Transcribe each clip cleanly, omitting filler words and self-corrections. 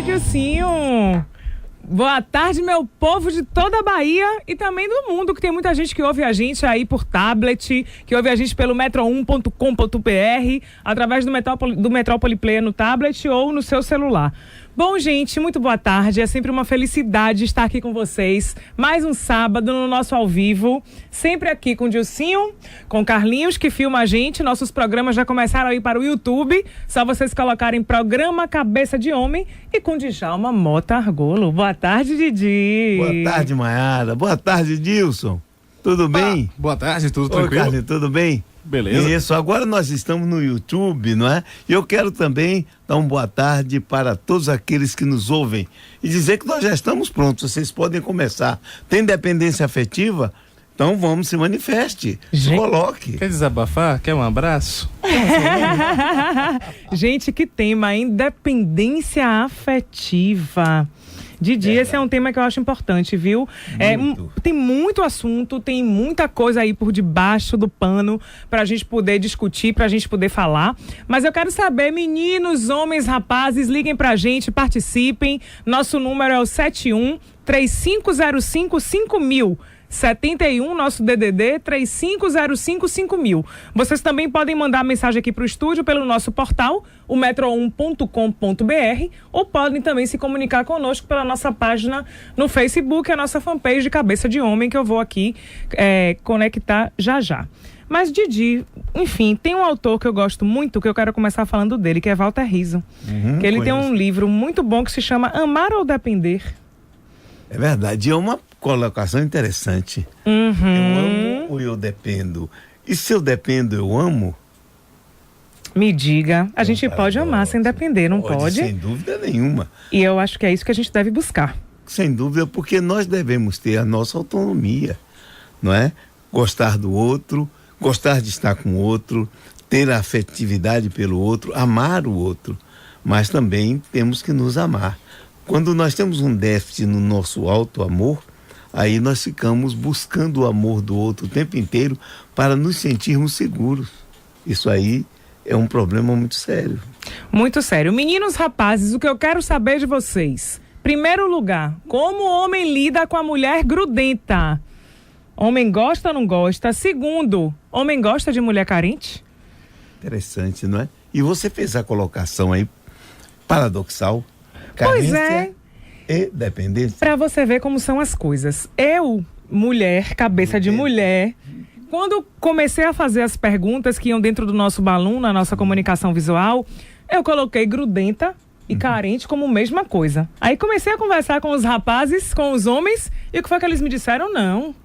Dilcinho. Boa tarde, meu povo de toda a Bahia e também do mundo, que tem muita gente que ouve a gente aí por tablet, que ouve a gente pelo metro1.com.br, através do Metrópole Player no tablet ou no seu celular. Bom, gente, muito boa tarde. É sempre uma felicidade estar aqui com vocês. Mais um sábado no nosso ao vivo. Sempre aqui com o Dilcinho, com o Carlinhos, que filma a gente. Nossos programas já começaram a ir para o YouTube. Só vocês colocarem Programa Cabeça de Homem e com Djalma Mota Argolo. Boa tarde, Didi. Boa tarde, Maiara. Boa tarde, Dilson. Tudo bem? Boa tarde, tudo tranquilo? Oi, Carlinhos, tudo bem? Beleza. Isso, agora nós estamos no YouTube, não é? E eu quero também dar uma boa tarde para todos aqueles que nos ouvem e dizer que nós já estamos prontos, vocês podem começar. Tem dependência afetiva? Então vamos, se manifeste, se coloque. Quer desabafar? Quer um abraço? Gente, que tema, independência afetiva. Didi, esse é um tema que eu acho importante, viu? Tem muito assunto, tem muita coisa aí por debaixo do pano pra gente poder discutir, pra gente poder falar. Mas eu quero saber, meninos, homens, rapazes, liguem pra gente, participem. Nosso número é o 71-3505-5000. 71, nosso DDD 3505-5000. Vocês também podem mandar mensagem aqui para o estúdio pelo nosso portal, o metro1.com.br, ou podem também se comunicar conosco pela nossa página no Facebook, a nossa fanpage de Cabeça de Homem, que eu vou aqui conectar já já. Mas, Didi, enfim, tem um autor que eu gosto muito, que eu quero começar falando dele, que é Walter Rizzo. Que ele tem um livro muito bom que se chama Amar ou Depender. É verdade, é uma colocação interessante. Eu amo ou eu dependo? E se eu dependo, eu amo? Me diga, a gente pode amar sem depender, não pode? Sem dúvida nenhuma. E eu acho que é isso que a gente deve buscar. Sem dúvida, porque nós devemos ter a nossa autonomia, não é? Gostar do outro, gostar de estar com o outro, ter a afetividade pelo outro, amar o outro, mas também temos que nos amar. Quando nós temos um déficit no nosso auto-amor, aí nós ficamos buscando o amor do outro o tempo inteiro para nos sentirmos seguros. Isso aí é um problema muito sério. Muito sério. Meninos, rapazes, o que eu quero saber de vocês. Primeiro lugar, como o homem lida com a mulher grudenta? Homem gosta ou não gosta? Segundo, homem gosta de mulher carente? Interessante, não é? E você fez a colocação aí paradoxal. Pois é. E dependência. Pra você ver como são as coisas. Eu, mulher, cabeça de mulher, quando comecei a fazer as perguntas que iam dentro do nosso balão, na nossa comunicação visual, eu coloquei grudenta e carente como mesma coisa. Aí comecei a conversar com os rapazes, com os homens, e o que foi que eles me disseram? Não.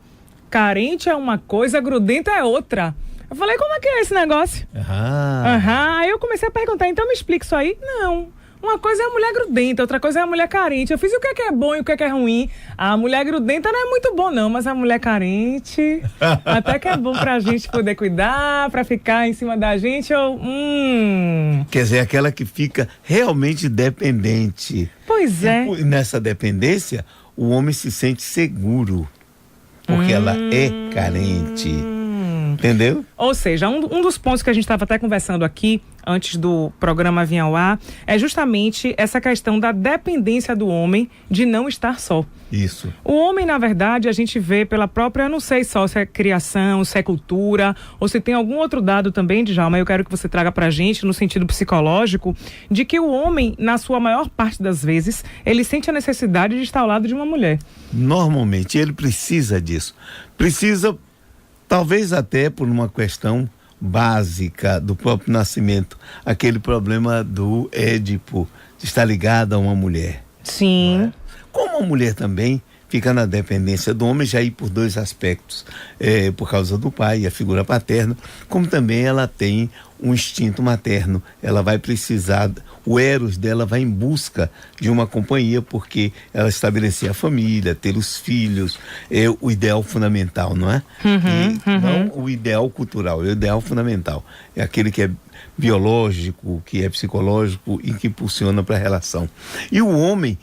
Carente é uma coisa, grudenta é outra. Eu falei, como é que é esse negócio? Aí eu comecei a perguntar, então me explica isso aí? Não. Uma coisa é a mulher grudenta, outra coisa é a mulher carente. Eu fiz o que é bom e o que é ruim. A mulher grudenta não é muito bom não, mas a mulher carente até que é bom pra gente poder cuidar, pra ficar em cima da gente. Quer dizer, aquela que fica realmente dependente. Pois é. E nessa dependência, o homem se sente seguro, porque ela é carente. Entendeu? Ou seja, um dos pontos que a gente estava até conversando aqui, antes do programa vir ao ar, é justamente essa questão da dependência do homem de não estar só. Isso. O homem, na verdade, a gente vê pela própria, eu não sei só se é criação, se é cultura, ou se tem algum outro dado também, Djalma, eu quero que você traga pra gente, no sentido psicológico, de que o homem, na sua maior parte das vezes, ele sente a necessidade de estar ao lado de uma mulher. Normalmente, ele precisa disso. Precisa, talvez até por uma questão básica do próprio nascimento, aquele problema do Édipo, de estar ligado a uma mulher. Sim. Como a mulher também fica na dependência do homem, já aí por dois aspectos, por causa do pai, a figura paterna, como também ela tem um instinto materno, ela vai precisar, o eros dela vai em busca de uma companhia, porque ela estabelecer a família, ter os filhos, é o ideal fundamental, não é? Não o ideal cultural, é o ideal fundamental, é aquele que é biológico, que é psicológico e que impulsiona para a relação. E o homem,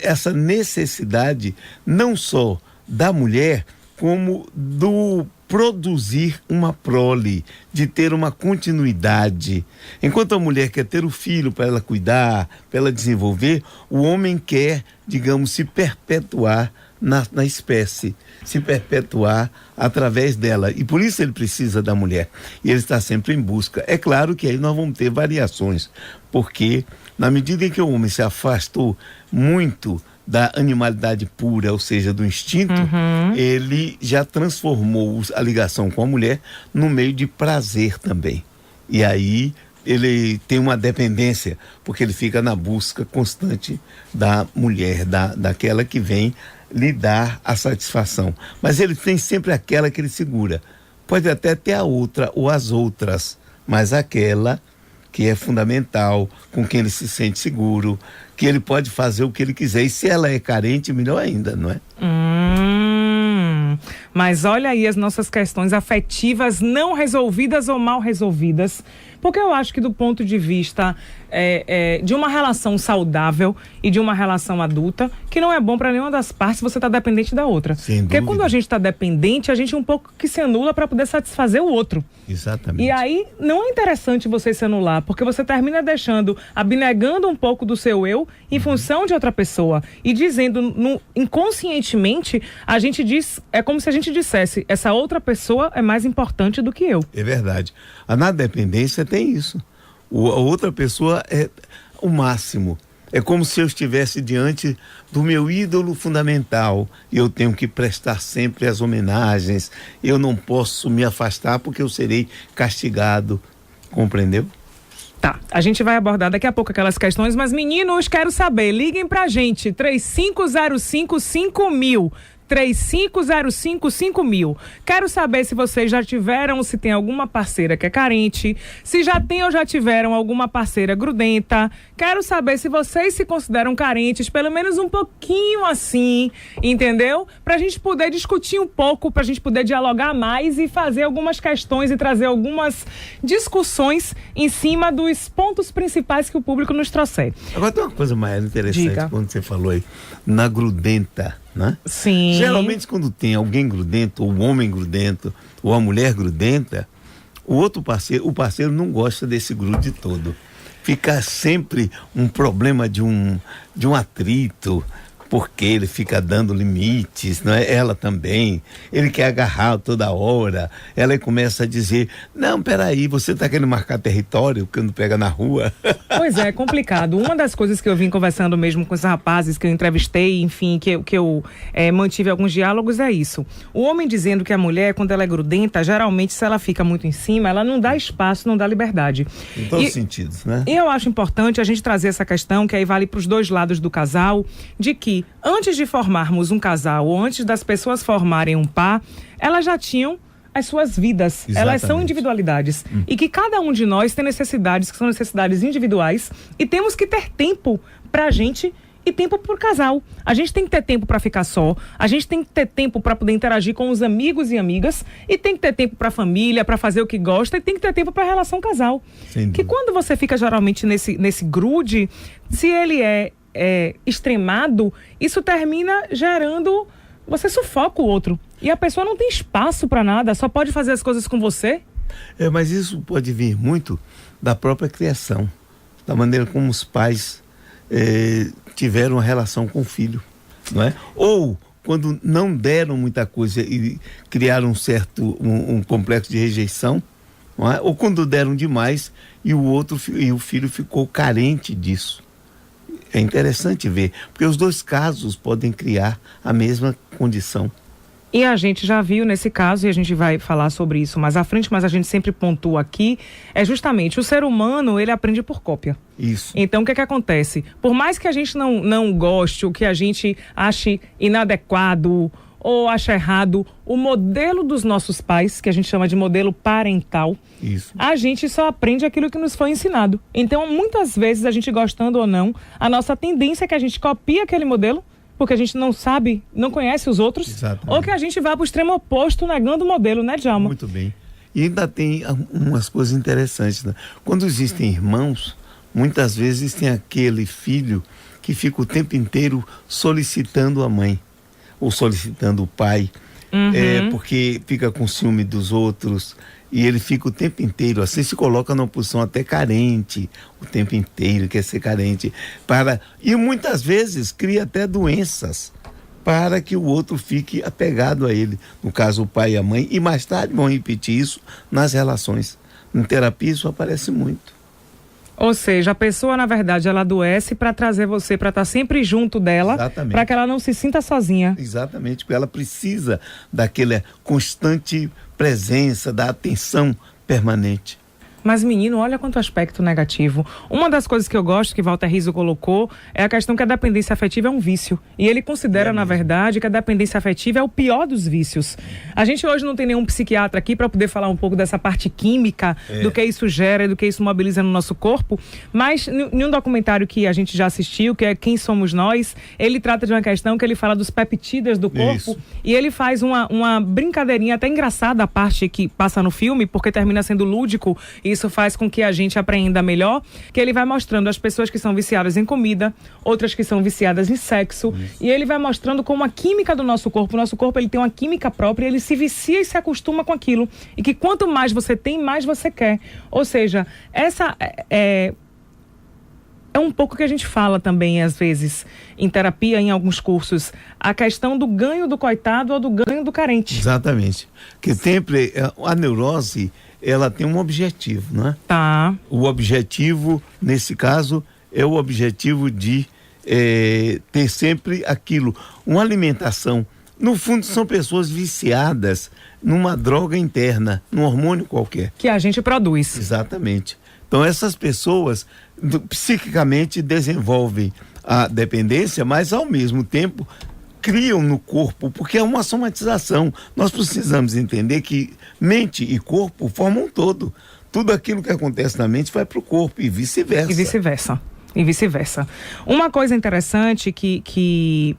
essa necessidade não só da mulher, como do produzir uma prole, de ter uma continuidade. Enquanto a mulher quer ter o filho para ela cuidar, para ela desenvolver, o homem quer, digamos, se perpetuar na espécie, se perpetuar através dela, e por isso ele precisa da mulher, e ele está sempre em busca. É claro que aí nós vamos ter variações, porque na medida em que o homem se afastou muito da animalidade pura, ou seja, do instinto, ele já transformou a ligação com a mulher no meio de prazer também, e aí ele tem uma dependência, porque ele fica na busca constante da mulher, daquela que vem lhe dar a satisfação, mas ele tem sempre aquela que ele segura. Pode até ter a outra ou as outras, mas aquela que é fundamental, com quem ele se sente seguro, que ele pode fazer o que ele quiser, e se ela é carente, melhor ainda, não é? Mas olha aí as nossas questões afetivas não resolvidas ou mal resolvidas, porque eu acho que do ponto de vista de uma relação saudável e de uma relação adulta, que não é bom para nenhuma das partes você tá dependente da outra. Sem porque dúvida. quando a gente está dependente, a gente um pouco que se anula para poder satisfazer o outro. Exatamente. E aí não é interessante você se anular, porque você termina abnegando um pouco do seu eu em função de outra pessoa, e dizendo inconscientemente, a gente diz, é como se a gente dissesse, essa outra pessoa é mais importante do que eu. É verdade. Na dependência tem isso. A outra pessoa é o máximo. É como se eu estivesse diante do meu ídolo fundamental e eu tenho que prestar sempre as homenagens. Eu não posso me afastar porque eu serei castigado. Compreendeu? Tá, a gente vai abordar daqui a pouco aquelas questões, mas meninos, quero saber, liguem pra gente, 3505-5000. 3505-5000. Quero saber se vocês já tiveram, se tem alguma parceira que é carente, se já tem ou já tiveram alguma parceira grudenta. Quero saber se vocês se consideram carentes, pelo menos um pouquinho assim, entendeu? Pra gente poder discutir um pouco, pra gente poder dialogar mais e fazer algumas questões e trazer algumas discussões em cima dos pontos principais que o público nos trouxer. Agora tem uma coisa mais interessante. Diga. Quando você falou aí, na grudenta, né? Sim. Geralmente quando tem alguém grudento, ou um homem grudento, ou a mulher grudenta, o parceiro não gosta desse grude todo. Fica sempre um problema de um atrito, porque ele fica dando limites, não é? Ela também, ele quer agarrar toda hora, ela começa a dizer, não, peraí, você está querendo marcar território quando pega na rua? Pois é complicado. Uma das coisas que eu vim conversando mesmo com os rapazes que eu entrevistei, enfim, que eu mantive alguns diálogos, é isso. O homem dizendo que a mulher, quando ela é grudenta, geralmente se ela fica muito em cima, ela não dá espaço, não dá liberdade. Em todos os sentidos, né? E eu acho importante a gente trazer essa questão, que aí vale para os dois lados do casal, de que antes de formarmos um casal, ou antes das pessoas formarem um par, elas já tinham as suas vidas. Exatamente. Elas são individualidades. E que cada um de nós tem necessidades que são necessidades individuais, e temos que ter tempo pra gente e tempo pro casal. A gente tem que ter tempo pra ficar só, a gente tem que ter tempo pra poder interagir com os amigos e amigas, e tem que ter tempo pra família, pra fazer o que gosta, e tem que ter tempo pra relação casal. Que quando você fica geralmente nesse grude, se ele é extremado, isso termina gerando, você sufoca o outro e a pessoa não tem espaço para nada, só pode fazer as coisas com você. Mas isso pode vir muito da própria criação, da maneira como os pais tiveram uma relação com o filho, não é? Ou quando não deram muita coisa e criaram um complexo de rejeição, não é? Ou quando deram demais e o filho ficou carente disso. É interessante ver, porque os dois casos podem criar a mesma condição. E a gente já viu nesse caso, e a gente vai falar sobre isso mais à frente, mas a gente sempre pontua aqui, é justamente o ser humano, ele aprende por cópia. Isso. Então, o que acontece? Por mais que a gente não goste, ou que a gente ache inadequado ou acha errado o modelo dos nossos pais, que a gente chama de modelo parental, isso, a gente só aprende aquilo que nos foi ensinado. Então, muitas vezes, a gente gostando ou não, a nossa tendência é que a gente copie aquele modelo, porque a gente não sabe, não conhece os outros. Exatamente. Ou que a gente vá para o extremo oposto, negando o modelo, né, Djalma? Muito bem. E ainda tem umas coisas interessantes, né? Quando existem irmãos, muitas vezes tem aquele filho que fica o tempo inteiro solicitando a mãe, ou solicitando o pai. porque fica com ciúme dos outros e ele fica o tempo inteiro assim, se coloca numa posição até carente, o tempo inteiro quer ser carente, e muitas vezes cria até doenças para que o outro fique apegado a ele, no caso o pai e a mãe, e mais tarde vão repetir isso nas relações. Em terapia isso aparece muito. Ou seja, a pessoa, na verdade, ela adoece para trazer você, para estar sempre junto dela, para que ela não se sinta sozinha. Exatamente, porque ela precisa daquela constante presença, da atenção permanente. Mas, menino, olha quanto aspecto negativo. Uma das coisas que eu gosto, que Walter Rizzo colocou, é a questão que a dependência afetiva é um vício. E ele considera, na verdade, que a dependência afetiva é o pior dos vícios. A gente hoje não tem nenhum psiquiatra aqui para poder falar um pouco dessa parte química, do que isso gera e do que isso mobiliza no nosso corpo. Mas, em um documentário que a gente já assistiu, que é Quem Somos Nós, ele trata de uma questão que ele fala dos peptídeos do corpo. Isso. E ele faz uma brincadeirinha até engraçada, a parte que passa no filme, porque termina sendo lúdico. Isso faz com que a gente apreenda melhor, que ele vai mostrando as pessoas que são viciadas em comida, outras que são viciadas em sexo, e ele vai mostrando como a química do nosso corpo ele tem uma química própria, ele se vicia e se acostuma com aquilo, e que quanto mais você tem, mais você quer. Ou seja, essa é um pouco que a gente fala também, às vezes, em terapia, em alguns cursos, a questão do ganho do coitado ou do ganho do carente. Exatamente. Que sempre a neurose, ela tem um objetivo, né? Tá. O objetivo, nesse caso, é o objetivo de ter sempre aquilo, uma alimentação. No fundo, são pessoas viciadas numa droga interna, num hormônio qualquer. Que a gente produz. Exatamente. Então, essas pessoas psiquicamente desenvolvem a dependência, mas ao mesmo tempo criam no corpo, porque é uma somatização. Nós precisamos entender que mente e corpo formam um todo. Tudo aquilo que acontece na mente vai para o corpo e vice-versa. E vice-versa. Uma coisa interessante que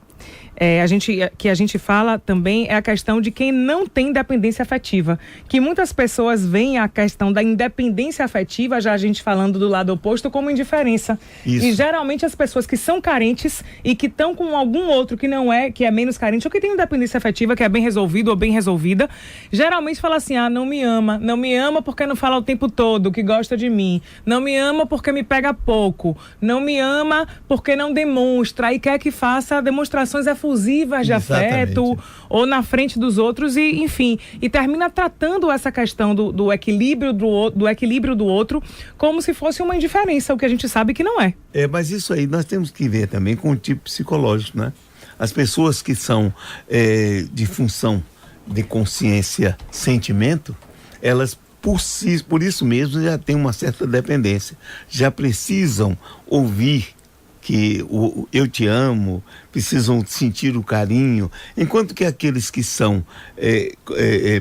a gente fala também é a questão de quem não tem dependência afetiva, que muitas pessoas veem a questão da independência afetiva, já a gente falando do lado oposto, como indiferença. Isso. E geralmente as pessoas que são carentes e que estão com algum outro que não é, que é menos carente, ou que tem independência afetiva, que é bem resolvido ou bem resolvida, geralmente fala assim, não me ama porque não fala o tempo todo que gosta de mim, não me ama porque me pega pouco, não me ama porque não demonstra, e quer que faça demonstrações efusivas de afeto, ou na frente dos outros, e enfim, e termina tratando essa questão do equilíbrio do outro como se fosse uma indiferença, o que a gente sabe que não é. Mas isso aí nós temos que ver também com o tipo psicológico, né? As pessoas que são de função de consciência, sentimento, elas por isso mesmo já têm uma certa dependência, já precisam ouvir que eu te amo, precisam sentir o carinho, enquanto que aqueles que são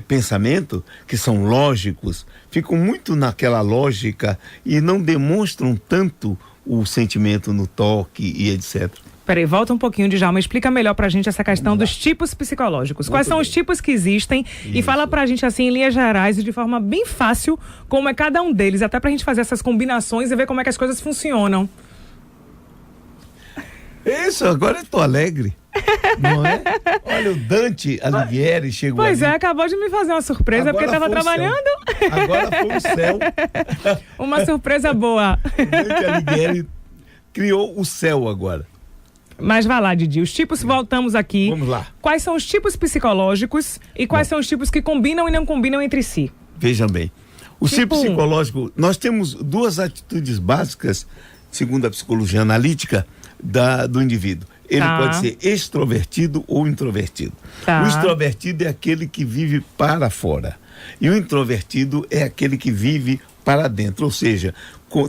pensamento, que são lógicos, ficam muito naquela lógica e não demonstram tanto o sentimento no toque e etc. Peraí, volta um pouquinho, Djalma, explica melhor pra gente essa questão dos tipos psicológicos. Quais são os tipos que existem? Isso. E fala pra gente assim, em linhas gerais e de forma bem fácil, como é cada um deles, até pra gente fazer essas combinações e ver como é que as coisas funcionam. Isso, agora eu tô alegre, não é? Olha, o Dante Alighieri chegou Pois ali. acabou de me fazer uma surpresa, porque estava trabalhando. Agora foi o céu. Uma surpresa boa. O Dante Alighieri criou o céu agora. Mas vai lá, Didi, os tipos, voltamos aqui. Vamos lá. Quais são os tipos psicológicos e quais são os tipos que combinam e não combinam entre si? Vejam bem, o tipo psicológico, nós temos duas atitudes básicas, segundo a psicologia analítica, do indivíduo. Ele pode ser extrovertido ou introvertido. O extrovertido é aquele que vive para fora. E o introvertido é aquele que vive para dentro, ou seja,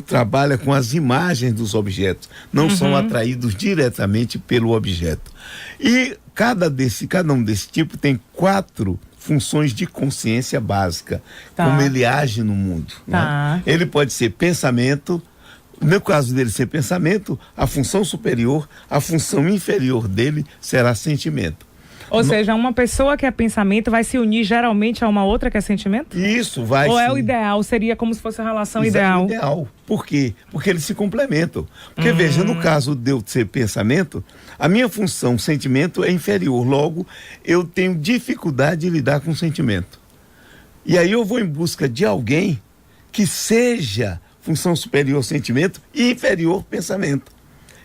trabalha com as imagens dos objetos, não são atraídos diretamente pelo objeto. E cada um desse tipo tem 4 funções de consciência básica, como ele age no mundo. Né? Ele pode ser pensamento. No caso dele ser pensamento, a função superior, a função inferior dele será sentimento. Ou seja, uma pessoa que é pensamento vai se unir geralmente a uma outra que é sentimento? Isso, vai Ou sim. é o ideal? Seria como se fosse a relação Isso ideal? É o ideal. Por quê? Porque eles se complementam. Porque, veja, no caso de eu ser pensamento, a minha função sentimento é inferior. Logo, eu tenho dificuldade de lidar com o sentimento. E aí eu vou em busca de alguém que seja função superior sentimento e inferior pensamento.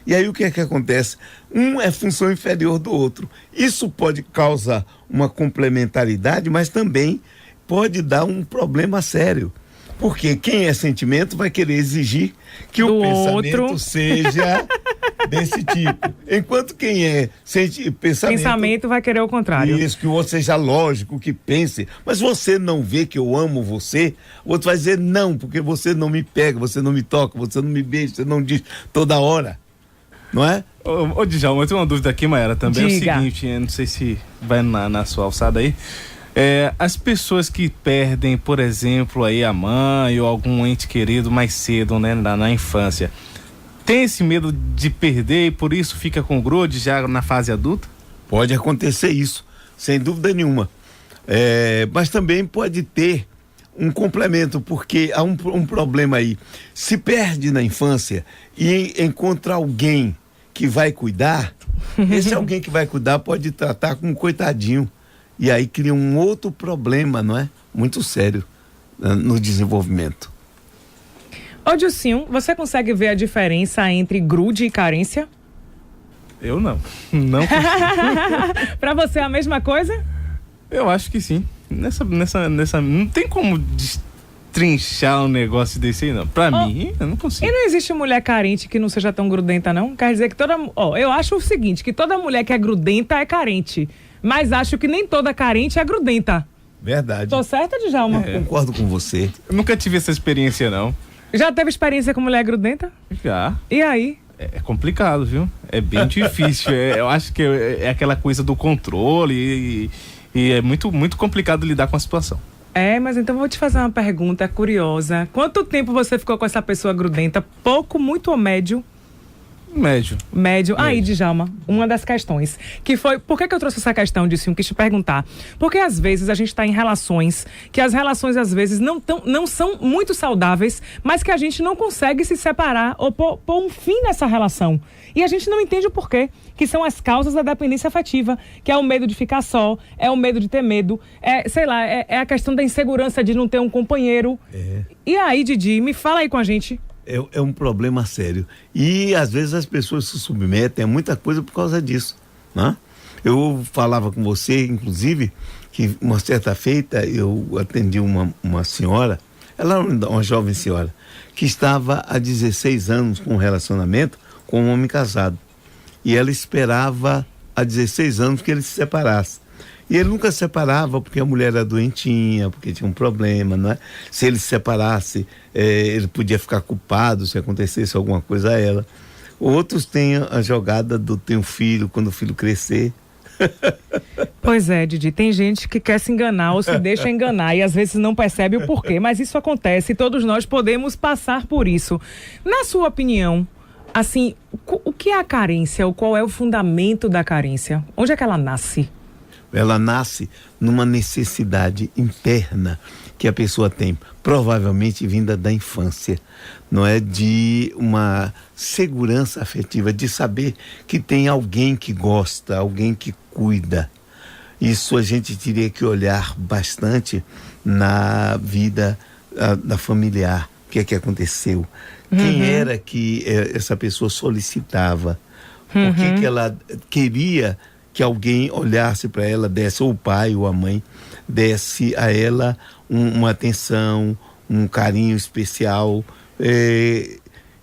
E aí o que é que acontece? Um é função inferior do outro. Isso pode causar uma complementaridade, mas também pode dar um problema sério. Porque quem é sentimento vai querer exigir que o pensamento seja desse tipo. Enquanto quem é pensamento vai querer o contrário. Isso, que o outro seja lógico, que pense. Mas você não vê que eu amo você, o outro vai dizer não, porque você não me pega, você não me toca, você não me beija, você não diz toda hora. Não é? Ô Djalma, eu tenho uma dúvida aqui, Mayara, também. Diga. É o seguinte, eu não sei se vai na sua alçada aí. As pessoas que perdem, por exemplo, aí a mãe ou algum ente querido mais cedo, né, na infância, tem esse medo de perder e por isso fica com grude já na fase adulta? Pode acontecer isso, sem dúvida nenhuma. Mas também pode ter um complemento, porque há um problema aí. Se perde na infância e encontra alguém que vai cuidar, esse alguém que vai cuidar pode tratar como um coitadinho. E aí cria um outro problema, não é? Muito sério no desenvolvimento. Ô Dilcinho, você consegue ver a diferença entre grude e carência? Eu não. Não consigo. Pra você é a mesma coisa? Eu acho que sim. Nessa não tem como destrinchar um negócio desse aí, não. Pra mim, eu não consigo. E não existe mulher carente que não seja tão grudenta, não? Quer dizer que eu acho o seguinte, que toda mulher que é grudenta é carente. Mas acho que nem toda carente é grudenta. Verdade. Tô certa, Djalma? Concordo com você. Eu nunca tive essa experiência, não. Já teve experiência com mulher grudenta? Já. E aí? É complicado, viu? É bem difícil. Eu acho que é aquela coisa do controle e é muito, muito complicado lidar com a situação. Mas então vou te fazer uma pergunta curiosa. Quanto tempo você ficou com essa pessoa grudenta? Pouco, muito ou médio? Médio. Aí, Djalma, uma das questões. Que foi. Por que eu trouxe essa questão, Dilcinho? Quis te perguntar. Porque às vezes a gente está em relações, que as relações às vezes não são muito saudáveis, mas que a gente não consegue se separar ou pôr um fim nessa relação. E a gente não entende o porquê. Que são as causas da dependência afetiva, que é o medo de ficar só, é o medo de ter medo, é a questão da insegurança de não ter um companheiro. E aí, Didi, me fala aí com a gente. É um problema sério. E às vezes as pessoas se submetem a muita coisa por causa disso, né? Eu falava com você, inclusive, que uma certa feita eu atendi uma senhora, ela era uma jovem senhora, que estava há 16 anos com um relacionamento com um homem casado. E ela esperava há 16 anos que ele se separasse. E ele nunca se separava porque a mulher era doentinha, porque tinha um problema, não é? Se ele se separasse, ele podia ficar culpado se acontecesse alguma coisa a ela. Outros têm a jogada do ter um filho, quando o filho crescer. Pois é, Didi, tem gente que quer se enganar ou se deixa enganar e às vezes não percebe o porquê, mas isso acontece e todos nós podemos passar por isso. Na sua opinião, assim, o que é a carência ou qual é o fundamento da carência? Onde é que ela nasce? Ela nasce numa necessidade interna que a pessoa tem, provavelmente vinda da infância, não é? De uma segurança afetiva, de saber que tem alguém que gosta, alguém que cuida. Isso a gente teria que olhar bastante na vida da familiar. O que é que aconteceu? Quem era que essa pessoa solicitava? Por que ela queria que alguém olhasse para ela, desse, ou o pai ou a mãe, desse a ela uma atenção, um carinho especial,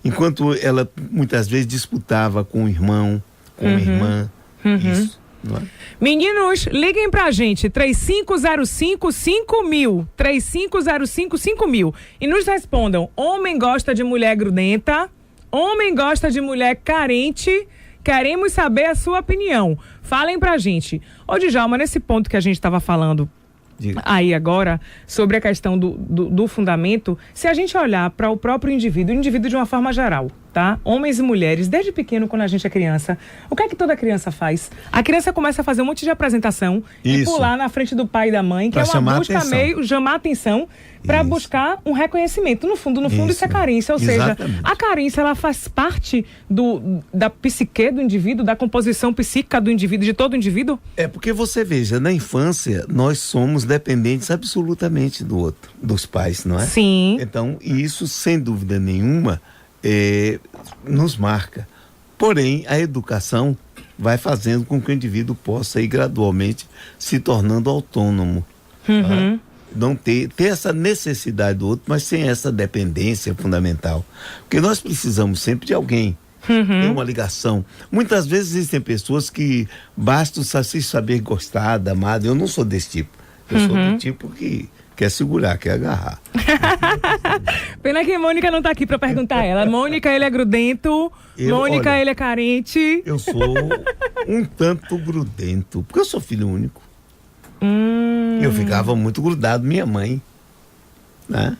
enquanto ela muitas vezes disputava com o irmão, com a irmã, isso. Não é? Meninos, liguem pra gente, 3505-5000, 3505-5000, e nos respondam, homem gosta de mulher grudenta, homem gosta de mulher carente? Queremos saber a sua opinião. Falem pra gente. Ô, Djalma, nesse ponto que a gente estava falando aí agora, sobre a questão do fundamento, se a gente olhar para o próprio indivíduo de uma forma geral, tá? Homens e mulheres, desde pequeno, quando a gente é criança, o que é que toda criança faz? A criança começa a fazer um monte de apresentação e pular na frente do pai e da mãe, que é uma busca meio chamar atenção para buscar um reconhecimento. No fundo, isso é carência. Ou seja, a carência, ela faz parte da psique do indivíduo, da composição psíquica do indivíduo, de todo indivíduo? É porque você veja, na infância, nós somos dependentes absolutamente do outro, dos pais, não é? Sim. Então, isso, sem dúvida nenhuma, nos marca. Porém, a educação vai fazendo com que o indivíduo possa ir gradualmente se tornando autônomo. Uhum. Tá? Não ter essa necessidade do outro, mas sem essa dependência fundamental. Porque nós precisamos sempre de alguém. Ter uma ligação. Muitas vezes existem pessoas que basta o saber gostar, amado. Eu não sou desse tipo. Eu sou do tipo que quer segurar, quer agarrar. Pena que Mônica não tá aqui pra perguntar a ela. Mônica, ele é grudento. Mônica, olha, ele é carente. Eu sou um tanto grudento, porque eu sou filho único. Eu ficava muito grudado, minha mãe, né?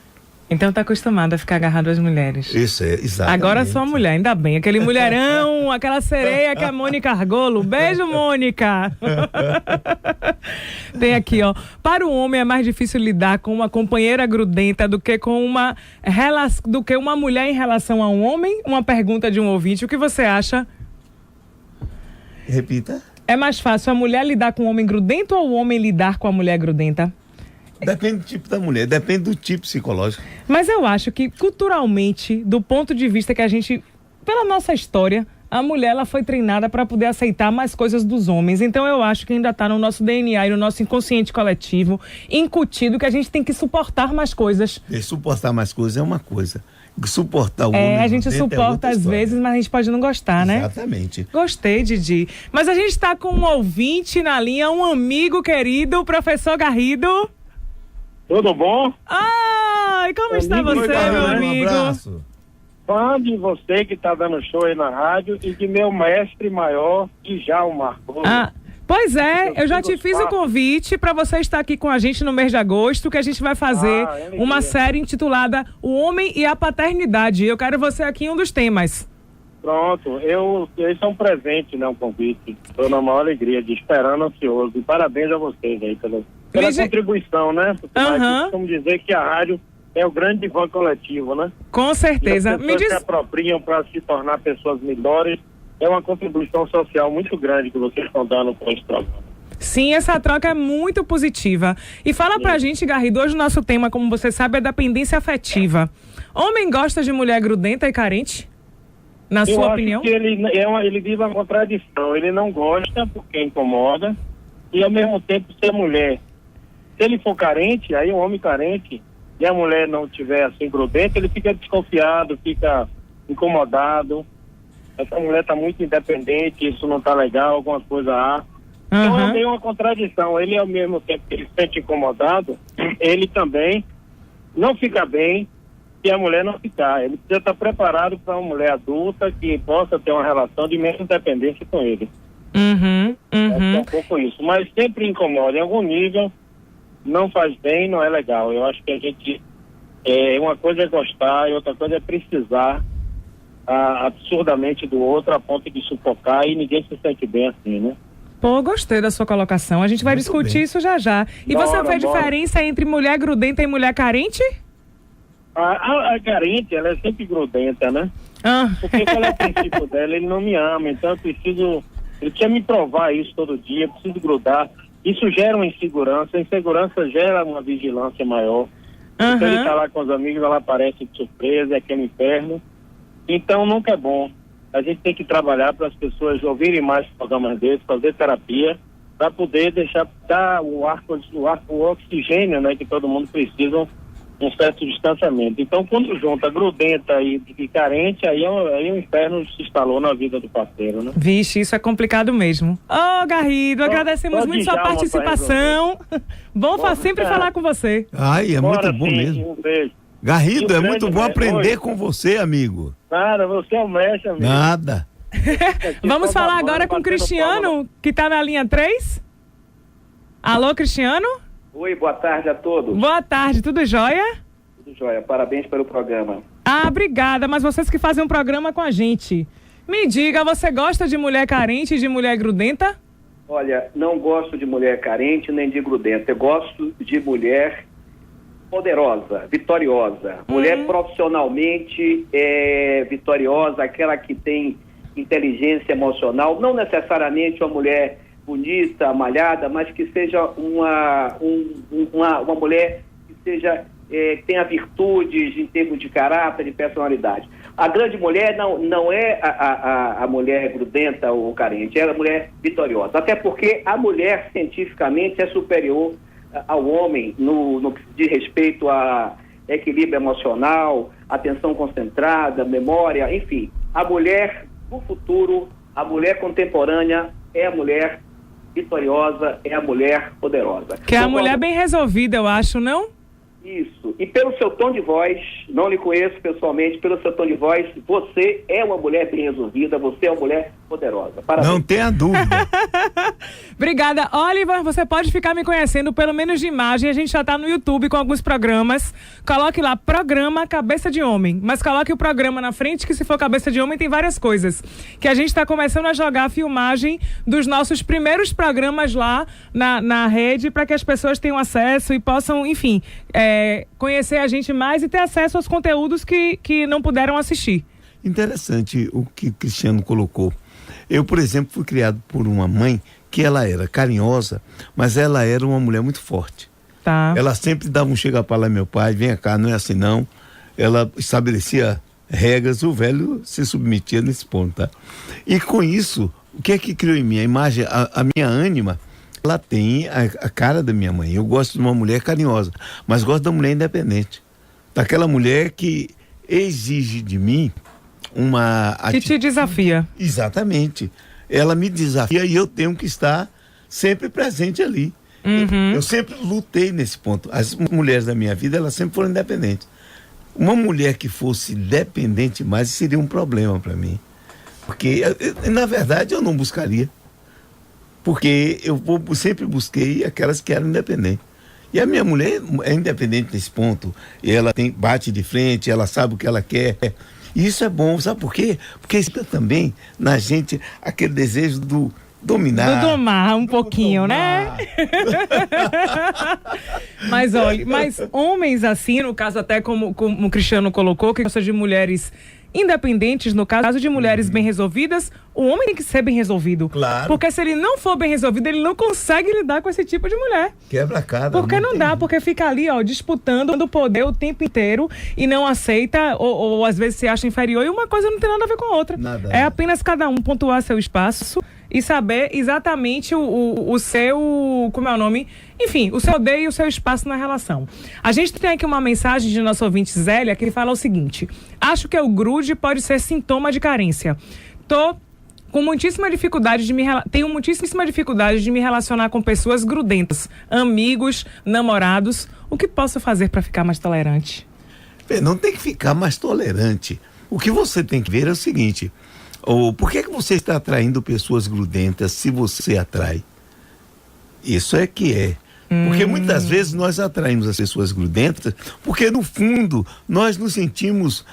Então tá acostumado a ficar agarrado às mulheres. Isso, exatamente. Agora sou a mulher, ainda bem. Aquele mulherão, aquela sereia que é a Mônica Argolo. Beijo, Mônica! Tem aqui, ó. Para o homem é mais difícil lidar com uma companheira grudenta do que uma mulher em relação a um homem? Uma pergunta de um ouvinte. O que você acha? Repita. É mais fácil a mulher lidar com o homem grudento ou o homem lidar com a mulher grudenta? Depende do tipo da mulher, depende do tipo psicológico. Mas eu acho que, culturalmente, do ponto de vista que a gente, pela nossa história, a mulher ela foi treinada para poder aceitar mais coisas dos homens. Então eu acho que ainda está no nosso DNA e no nosso inconsciente coletivo, incutido que a gente tem que suportar mais coisas. E suportar mais coisas é uma coisa. Suportar o homem a gente suporta às vezes, mas a gente pode não gostar, né? Exatamente. Gostei, Didi. Mas a gente está com um ouvinte na linha, um amigo querido, o professor Garrido. Tudo bom? Ai, como está você, meu amigo? Um abraço. Fã de você que está dando show aí na rádio e de meu mestre maior, Djalma. Pois é, eu já te fiz o convite para você estar aqui com a gente no mês de agosto, que a gente vai fazer uma série intitulada O Homem e a Paternidade. Eu quero você aqui em um dos temas. Pronto, esse é um presente, né, um convite. Estou na maior alegria, esperando, ansioso. E parabéns a vocês aí pela contribuição, né? Vamos dizer que a rádio é o grande divã coletivo, né? Com certeza. E as pessoas se apropriam para se tornar pessoas melhores. É uma contribuição social muito grande que vocês estão dando com esse programa. Sim, essa troca é muito positiva. E fala pra gente, Garrido, hoje o nosso tema, como você sabe, é dependência afetiva. Homem gosta de mulher grudenta e carente? Na sua opinião? Eu acho que ele vive uma contradição. Ele não gosta porque incomoda e, ao mesmo tempo, ser mulher. Se ele for carente, aí um homem carente, e a mulher não tiver assim grudenta, ele fica desconfiado, fica incomodado. Essa mulher está muito independente, isso não está legal, alguma coisa há. Então é meio uma contradição. Ele, ao mesmo tempo que ele se sente incomodado, ele também não fica bem se a mulher não ficar. Ele precisa estar preparado para uma mulher adulta que possa ter uma relação de mesma independência com ele. É um pouco isso. Mas sempre incomoda. Em algum nível, não faz bem, não é legal. Eu acho que a gente... uma coisa é gostar e outra coisa é precisar absurdamente do outro a ponto de sufocar e ninguém se sente bem assim, né? Pô, gostei da sua colocação. A gente vai discutir isso já já. E você vê a diferença entre mulher grudenta e mulher carente? A carente, ela é sempre grudenta, né? Porque qual é o princípio dela? Ele não me ama, então ele quer me provar isso todo dia, eu preciso grudar. Isso gera uma insegurança, a insegurança gera uma vigilância maior. Então ele tá lá com os amigos, ela aparece de surpresa, é aquele inferno. Então nunca é bom. A gente tem que trabalhar para as pessoas ouvirem mais programas desses, fazer terapia, para poder dar o oxigênio, né, que todo mundo precisa, um certo distanciamento. Então, quando junta grudenta e carente, aí o inferno se instalou na vida do parceiro, né? Vixe, isso é complicado mesmo. Garrido, agradecemos muito sua participação. Bom sempre falar com você. Ai, é muito bom mesmo. Um beijo. Garrido, é muito bom aprender com você, amigo. Nada, você é o mestre, amigo. Nada. Vamos falar agora com o Cristiano, que está na linha 3. Alô, Cristiano? Oi, boa tarde a todos. Boa tarde, tudo jóia? Tudo jóia, parabéns pelo programa. Ah, obrigada, mas vocês que fazem um programa com a gente. Me diga, você gosta de mulher carente e de mulher grudenta? Olha, não gosto de mulher carente nem de grudenta. Eu gosto de mulher poderosa, vitoriosa. Mulher profissionalmente vitoriosa, aquela que tem inteligência emocional. Não necessariamente uma mulher bonita, malhada, mas que seja uma mulher que seja... tenha virtudes em termos de caráter, de personalidade. A grande mulher não é a mulher grudenta ou carente, é a mulher vitoriosa. Até porque a mulher, cientificamente, é superior ao homem no que diz respeito a equilíbrio emocional, atenção concentrada, memória, enfim. A mulher do futuro, a mulher contemporânea é a mulher vitoriosa, é a mulher poderosa. Que é a mulher bem resolvida, eu acho, não? Isso. E pelo seu tom de voz, não lhe conheço pessoalmente, pelo seu tom de voz, você é uma mulher bem resolvida, você é uma mulher poderosa. Parabéns. Não tenha dúvida. Obrigada. Oliver, você pode ficar me conhecendo pelo menos de imagem. A gente já tá no YouTube com alguns programas. Coloque lá, programa Cabeça de Homem. Mas coloque o programa na frente, que se for Cabeça de Homem tem várias coisas. Que a gente tá começando a jogar a filmagem dos nossos primeiros programas lá na rede, para que as pessoas tenham acesso e possam, enfim, conhecer a gente mais e ter acesso aos conteúdos que não puderam assistir. Interessante o que o Cristiano colocou. Eu, por exemplo, fui criado por uma mãe que ela era carinhosa, mas ela era uma mulher muito forte. Tá. Ela sempre dava um chega para lá, meu pai, vem cá, não é assim não. Ela estabelecia regras, o velho se submetia nesse ponto, tá? E com isso, o que é que criou em mim? A imagem, a minha ânima, ela tem a cara da minha mãe. Eu gosto de uma mulher carinhosa, mas gosto da mulher independente. Daquela mulher que exige de mim uma... Que te desafia. Exatamente. Ela me desafia e eu tenho que estar sempre presente ali. Eu sempre lutei nesse ponto. As mulheres da minha vida, elas sempre foram independentes. Uma mulher que fosse dependente mais seria um problema para mim. Porque, na verdade, eu não buscaria. Porque eu sempre busquei aquelas que eram independentes. E a minha mulher é independente nesse ponto. E ela bate de frente, ela sabe o que ela quer. E isso é bom, sabe por quê? Porque isso também na gente aquele desejo do dominar. Do domar um pouquinho, né? Mas olha, homens assim, no caso até como o Cristiano colocou, que gosta de mulheres independentes, no caso de mulheres bem resolvidas, o homem tem que ser bem resolvido. Claro. Porque se ele não for bem resolvido, ele não consegue lidar com esse tipo de mulher. Quebra a cara. Porque não dá, porque fica ali, ó, disputando o poder o tempo inteiro e não aceita, ou às vezes se acha inferior, e uma coisa não tem nada a ver com a outra. Nada. É apenas cada um pontuar seu espaço e saber exatamente o seu, como é o nome? Enfim, o seu poder e o seu espaço na relação. A gente tem aqui uma mensagem de nosso ouvinte Zélia, que ele fala o seguinte: acho que o grude pode ser sintoma de carência. Tenho muitíssima dificuldade de me relacionar com pessoas grudentas, amigos, namorados. O que posso fazer para ficar mais tolerante? Não tem que ficar mais tolerante. O que você tem que ver é o seguinte: por que você está atraindo pessoas grudentas se você atrai? Isso é que é. Porque muitas vezes nós atraímos as pessoas grudentas porque no fundo nós nos sentimos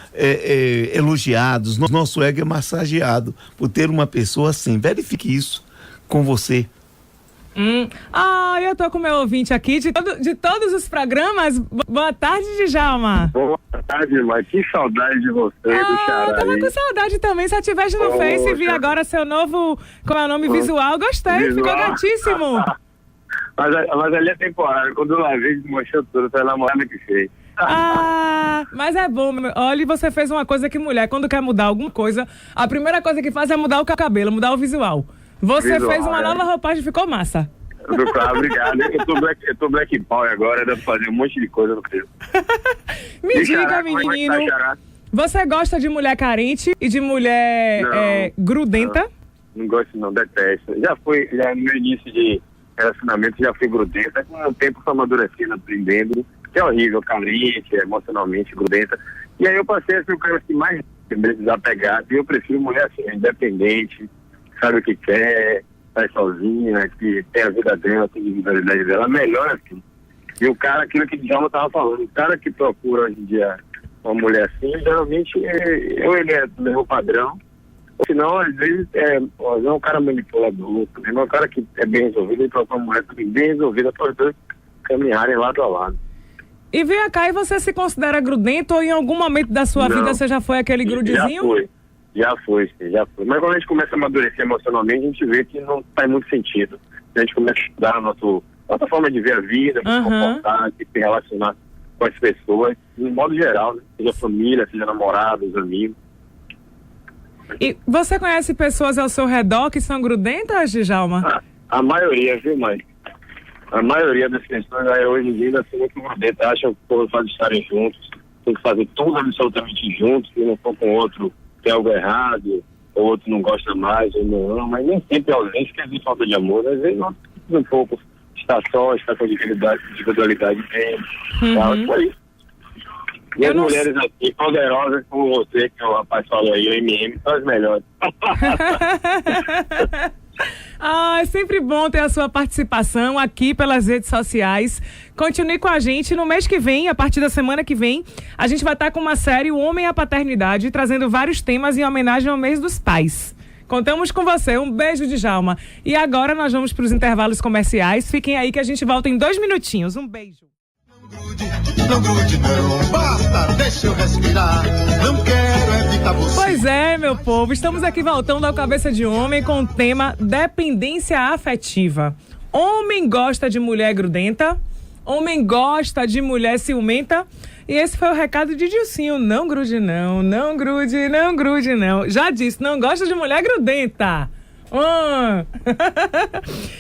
elogiados, nosso ego é massageado por ter uma pessoa assim. Verifique isso com você. Eu tô com o meu ouvinte aqui de todos os programas. Boa tarde, Djalma. Boa tarde, mas que saudade de você, do Xará. Tava com saudade também. Se eu tivesse no Face e vi agora seu novo, como é o nome, visual, gostei, ficou gatíssimo. Mas ali é temporário. Quando eu lavei, desmanchou tudo. Foi a namorada que fez. Mas é bom. Olha, você fez uma coisa que mulher, quando quer mudar alguma coisa, a primeira coisa que faz é mudar o cabelo, mudar o visual. Você fez uma nova roupagem, ficou massa. Obrigado. Eu tô Black Power agora, dá pra fazer um monte de coisa no filho. Me diga, menino, você gosta de mulher carente e de mulher grudenta? Não gosto não, detesto. Já no meu início de relacionamento já fui grudenta, com o tempo foi amadurecendo, aprendendo, que é horrível, carente, emocionalmente grudenta. E aí eu passei a ser o cara assim, mais desapegado, e eu prefiro mulher assim, independente, sabe o que quer, sai sozinha, que tem a vida dela, tem a individualidade dela, melhor assim. E o cara, aquilo que o Djalma estava falando, o cara que procura hoje em dia uma mulher assim, geralmente ele é do meu padrão. Ou senão, às vezes, não é um cara manipulador, também é um cara que é bem resolvido, e procura uma mulher também bem resolvida para os dois caminharem lado a lado. E vem cá, e você se considera grudento ou em algum momento da sua vida você já foi aquele grudezinho? Já foi. Mas quando a gente começa a amadurecer emocionalmente, a gente vê que não faz muito sentido. A gente começa a estudar a nossa forma de ver a vida, de se comportar, de se relacionar com as pessoas, de modo geral, né? Seja família, seja namorados, amigos. E você conhece pessoas ao seu redor que são grudentas, Djalma? A maioria, viu, mãe? A maioria das pessoas hoje em dia ainda são muito grudentas, acham que por fato de estarem juntos, tem que fazer tudo absolutamente juntos, se não for com o outro tem algo errado, o outro não gosta mais ou não ama, mas nem sempre é ausência que existe falta de amor, às vezes nós um pouco está só, está com individualidade bem, tal, isso aí. E as mulheres aqui, poderosas como você, que o rapaz falou aí, o MM, são as melhores. É sempre bom ter a sua participação aqui pelas redes sociais. Continue com a gente. No mês que vem, a partir da semana que vem, a gente vai estar com uma série O Homem e a Paternidade, trazendo vários temas em homenagem ao mês dos pais. Contamos com você. Um beijo, Djalma. E agora nós vamos para os intervalos comerciais. Fiquem aí que a gente volta em 2 minutinhos. Um beijo. Não grude não, basta, deixa eu respirar, não quero evitar você. Pois é, meu povo, estamos aqui voltando ao Cabeça de Homem com o tema dependência afetiva. Homem gosta de mulher grudenta, homem gosta de mulher ciumenta, e esse foi o recado de Dilcinho, não grude não, não grude não. Já disse, não gosta de mulher grudenta.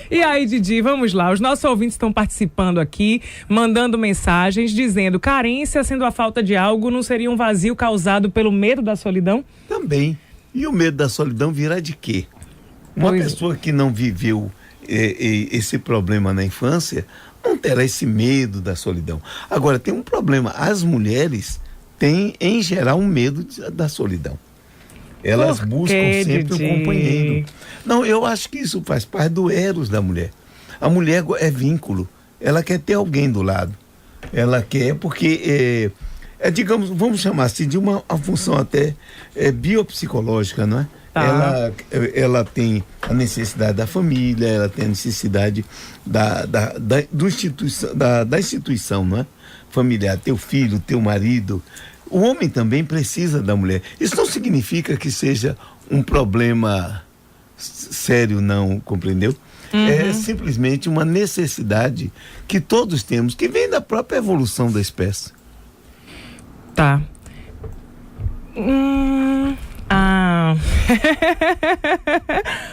E aí, Didi, vamos lá. Os nossos ouvintes estão participando aqui, mandando mensagens, dizendo: carência sendo a falta de algo, não seria um vazio causado pelo medo da solidão? Também. E o medo da solidão virá de quê? Uma pessoa que não viveu esse problema na infância não terá esse medo da solidão. Agora, tem um problema. As mulheres têm, em geral, um medo da solidão. Elas buscam sempre um companheiro. Não, eu acho que isso faz parte do eros da mulher. A mulher é vínculo. Ela quer ter alguém do lado. Ela quer porque, digamos, vamos chamar assim, de uma função até biopsicológica, não é? Tá. Ela tem a necessidade da família, ela tem a necessidade da instituição, não é? Familiar, teu filho, teu marido. O homem também precisa da mulher. Isso não significa que seja um problema sério, não, compreendeu? É simplesmente uma necessidade que todos temos, que vem da própria evolução da espécie. Tá.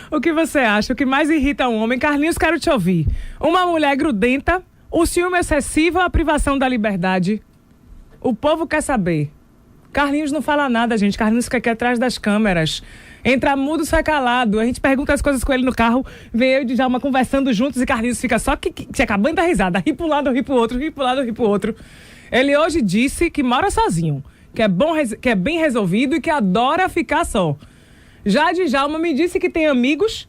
O que você acha? O que mais irrita um homem? Carlinhos, quero te ouvir. Uma mulher grudenta, o ciúme excessivo ou a privação da liberdade? O povo quer saber. Carlinhos não fala nada, gente. Carlinhos fica aqui atrás das câmeras. Entra mudo, sai calado. A gente pergunta as coisas com ele no carro, vê eu e Djalma conversando juntos e Carlinhos fica só que acabando da risada. Ri pro lado, ri pro outro, ri pro lado, ri pro outro. Ele hoje disse que mora sozinho, que é bem resolvido e que adora ficar só. Já Djalma me disse que tem amigos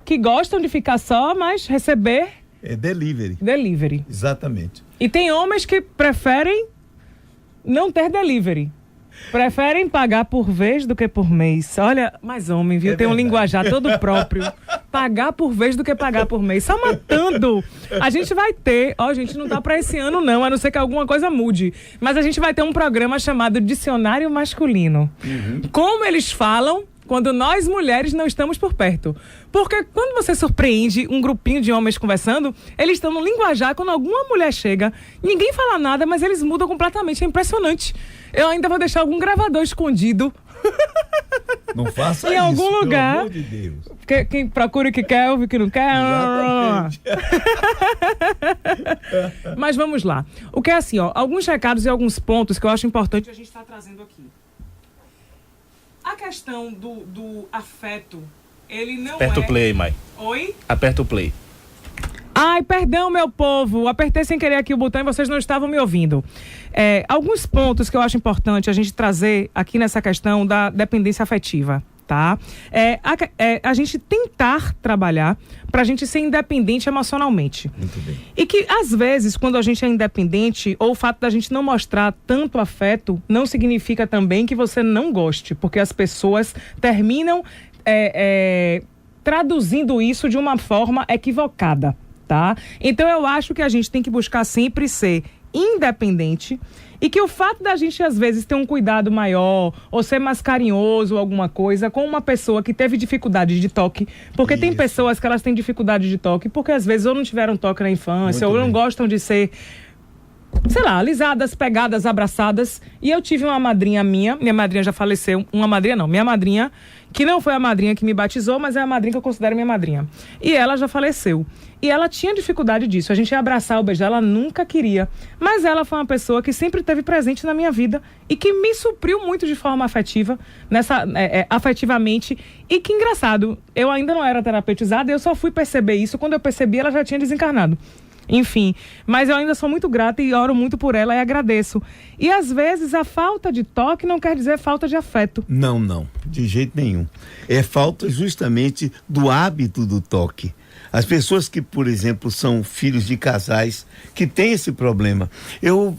que gostam de ficar só, mas receber... É delivery. Delivery. Exatamente. E tem homens que preferem não ter delivery. Preferem pagar por vez do que por mês. Olha, mas homem, viu? Tem um linguajar todo próprio. Pagar por vez do que pagar por mês. Só matando. A gente vai ter... gente, não tá pra esse ano não, a não ser que alguma coisa mude. Mas a gente vai ter um programa chamado Dicionário Masculino. Como eles falam quando nós mulheres não estamos por perto. Porque quando você surpreende um grupinho de homens conversando, eles estão no linguajar, quando alguma mulher chega, ninguém fala nada, mas eles mudam completamente, é impressionante. Eu ainda vou deixar algum gravador escondido. Não faça em isso, algum lugar. pelo amor de Deus. Quem procura o que quer, ouve o que não quer. Mas vamos lá. O que é assim, alguns recados e alguns pontos que eu acho importante a gente estar trazendo aqui. A questão do afeto, ele não Aperta o play, Mai. Oi? Aperta o play. Ai, perdão, meu povo. Apertei sem querer aqui o botão e vocês não estavam me ouvindo. Alguns pontos que eu acho importante a gente trazer aqui nessa questão da dependência afetiva. tá? A gente tentar trabalhar pra gente ser independente emocionalmente. Muito bem. E que, às vezes, quando a gente é independente, ou o fato da gente não mostrar tanto afeto, não significa também que você não goste, porque as pessoas terminam traduzindo isso de uma forma equivocada, tá? Então, eu acho que a gente tem que buscar sempre ser independente e que o fato da gente às vezes ter um cuidado maior ou ser mais carinhoso ou alguma coisa com uma pessoa que teve dificuldade de toque, porque tem pessoas que elas têm dificuldade de toque porque às vezes ou não tiveram toque na infância ou não gostam de ser, sei lá, alisadas, pegadas, abraçadas. E eu tive uma madrinha minha madrinha já faleceu, minha madrinha, que não foi a madrinha que me batizou, mas é a madrinha que eu considero minha madrinha. E ela já faleceu. E ela tinha dificuldade disso. A gente ia abraçar ou beijar, ela nunca queria. Mas ela foi uma pessoa que sempre esteve presente na minha vida e que me supriu muito de forma afetiva, afetivamente. E que engraçado, eu ainda não era terapeutizada, eu só fui perceber isso. Quando eu percebi, ela já tinha desencarnado. Enfim, mas eu ainda sou muito grata e oro muito por ela e agradeço. E às vezes a falta de toque não quer dizer falta de afeto. Não, de jeito nenhum. É falta justamente do hábito do toque. As pessoas que, por exemplo, são filhos de casais que têm esse problema. Eu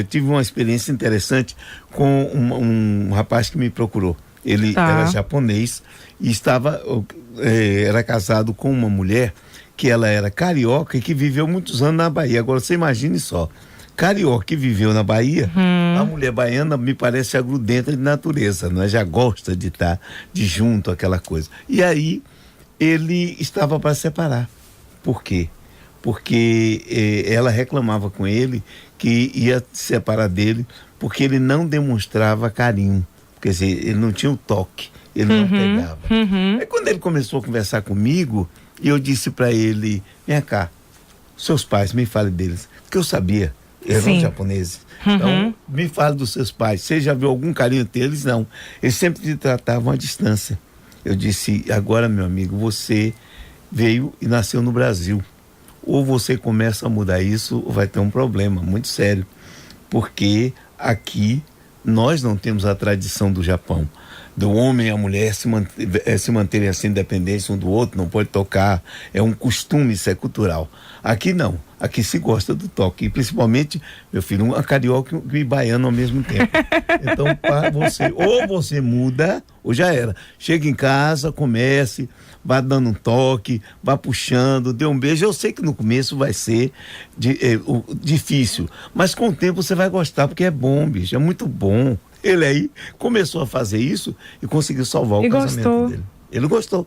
tive uma experiência interessante com um rapaz que me procurou. Ele era japonês e era casado com uma mulher que ela era carioca e que viveu muitos anos na Bahia. Agora você imagine só, carioca que viveu na Bahia, a mulher baiana me parece agrudenta de natureza, não é? Já gosta de estar de junto, aquela coisa. E aí ele estava para separar. Por quê? Porque ela reclamava com ele que ia se separar dele porque ele não demonstrava carinho. Quer dizer, ele não tinha o toque, ele não pegava. Aí quando ele começou a conversar comigo, e eu disse para ele, vem cá, seus pais, me fale deles. Porque eu sabia, eram japoneses. Então, me fale dos seus pais. Você já viu algum carinho deles? Não. Eles sempre te tratavam à distância. Eu disse, agora, meu amigo, você veio e nasceu no Brasil. Ou você começa a mudar isso, ou vai ter um problema muito sério. Porque aqui nós não temos a tradição do Japão. Do homem e a mulher se manterem assim independentes um do outro, não pode tocar, é um costume, isso é cultural. Aqui não, aqui se gosta do toque, e principalmente, meu filho, um carioca e baiano ao mesmo tempo. Então, para você, ou você muda, ou já era. Chega em casa, comece, vá dando um toque, vá puxando, dê um beijo. Eu sei que no começo vai ser difícil, mas com o tempo você vai gostar, porque é bom, bicho, é muito bom. Ele aí começou a fazer isso e conseguiu salvar o casamento dele. Ele gostou.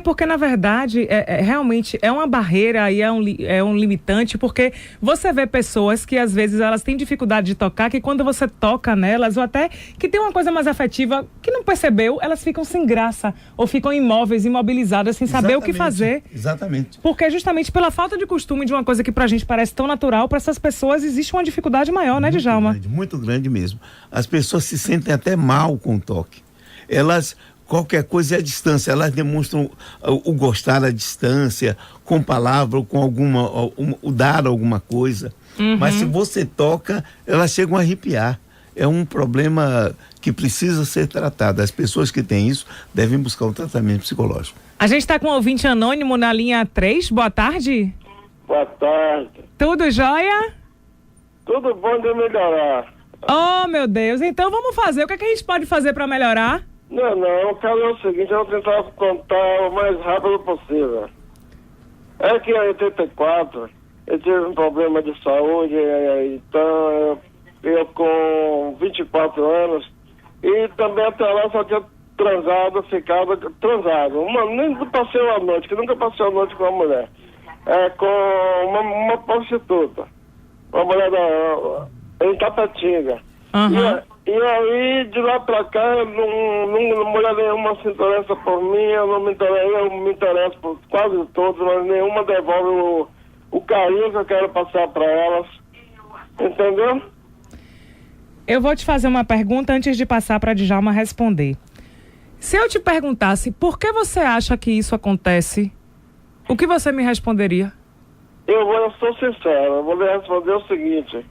Porque na verdade, realmente é uma barreira e é um limitante, porque você vê pessoas que às vezes elas têm dificuldade de tocar, que quando você toca nelas, ou até que tem uma coisa mais afetiva, que não percebeu, elas ficam sem graça, ou ficam imóveis, imobilizadas, sem saber o que fazer. Exatamente. Porque justamente pela falta de costume de uma coisa que pra gente parece tão natural, para essas pessoas existe uma dificuldade maior, né, Djalma? Muito grande mesmo. As pessoas se sentem até mal com o toque. Qualquer coisa é a distância, elas demonstram o gostar à distância, com palavra ou com o dar alguma coisa. Mas se você toca, elas chegam a arrepiar. É um problema que precisa ser tratado. As pessoas que têm isso devem buscar um tratamento psicológico. A gente está com um ouvinte anônimo na linha 3. Boa tarde. Boa tarde. Tudo jóia? Tudo bom de melhorar. Oh, meu Deus. Então vamos fazer. O que a gente pode fazer para melhorar? Não, o caso é o seguinte, eu vou tentar contar o mais rápido possível. É que em 84 eu tive um problema de saúde, então eu com 24 anos, e também até lá só tinha ficado transado. Nem passei uma noite, que nunca passei uma noite com uma mulher. Com uma prostituta, uma mulher em Tapetinga. E aí, de lá pra cá, mulher nenhuma se interessa por mim, eu me interesso por quase todos, mas nenhuma devolve o carinho que eu quero passar pra elas. Entendeu? Eu vou te fazer uma pergunta antes de passar pra Djalma responder. Se eu te perguntasse por que você acha que isso acontece, o que você me responderia? Eu sou sincero, eu vou lhe responder o seguinte.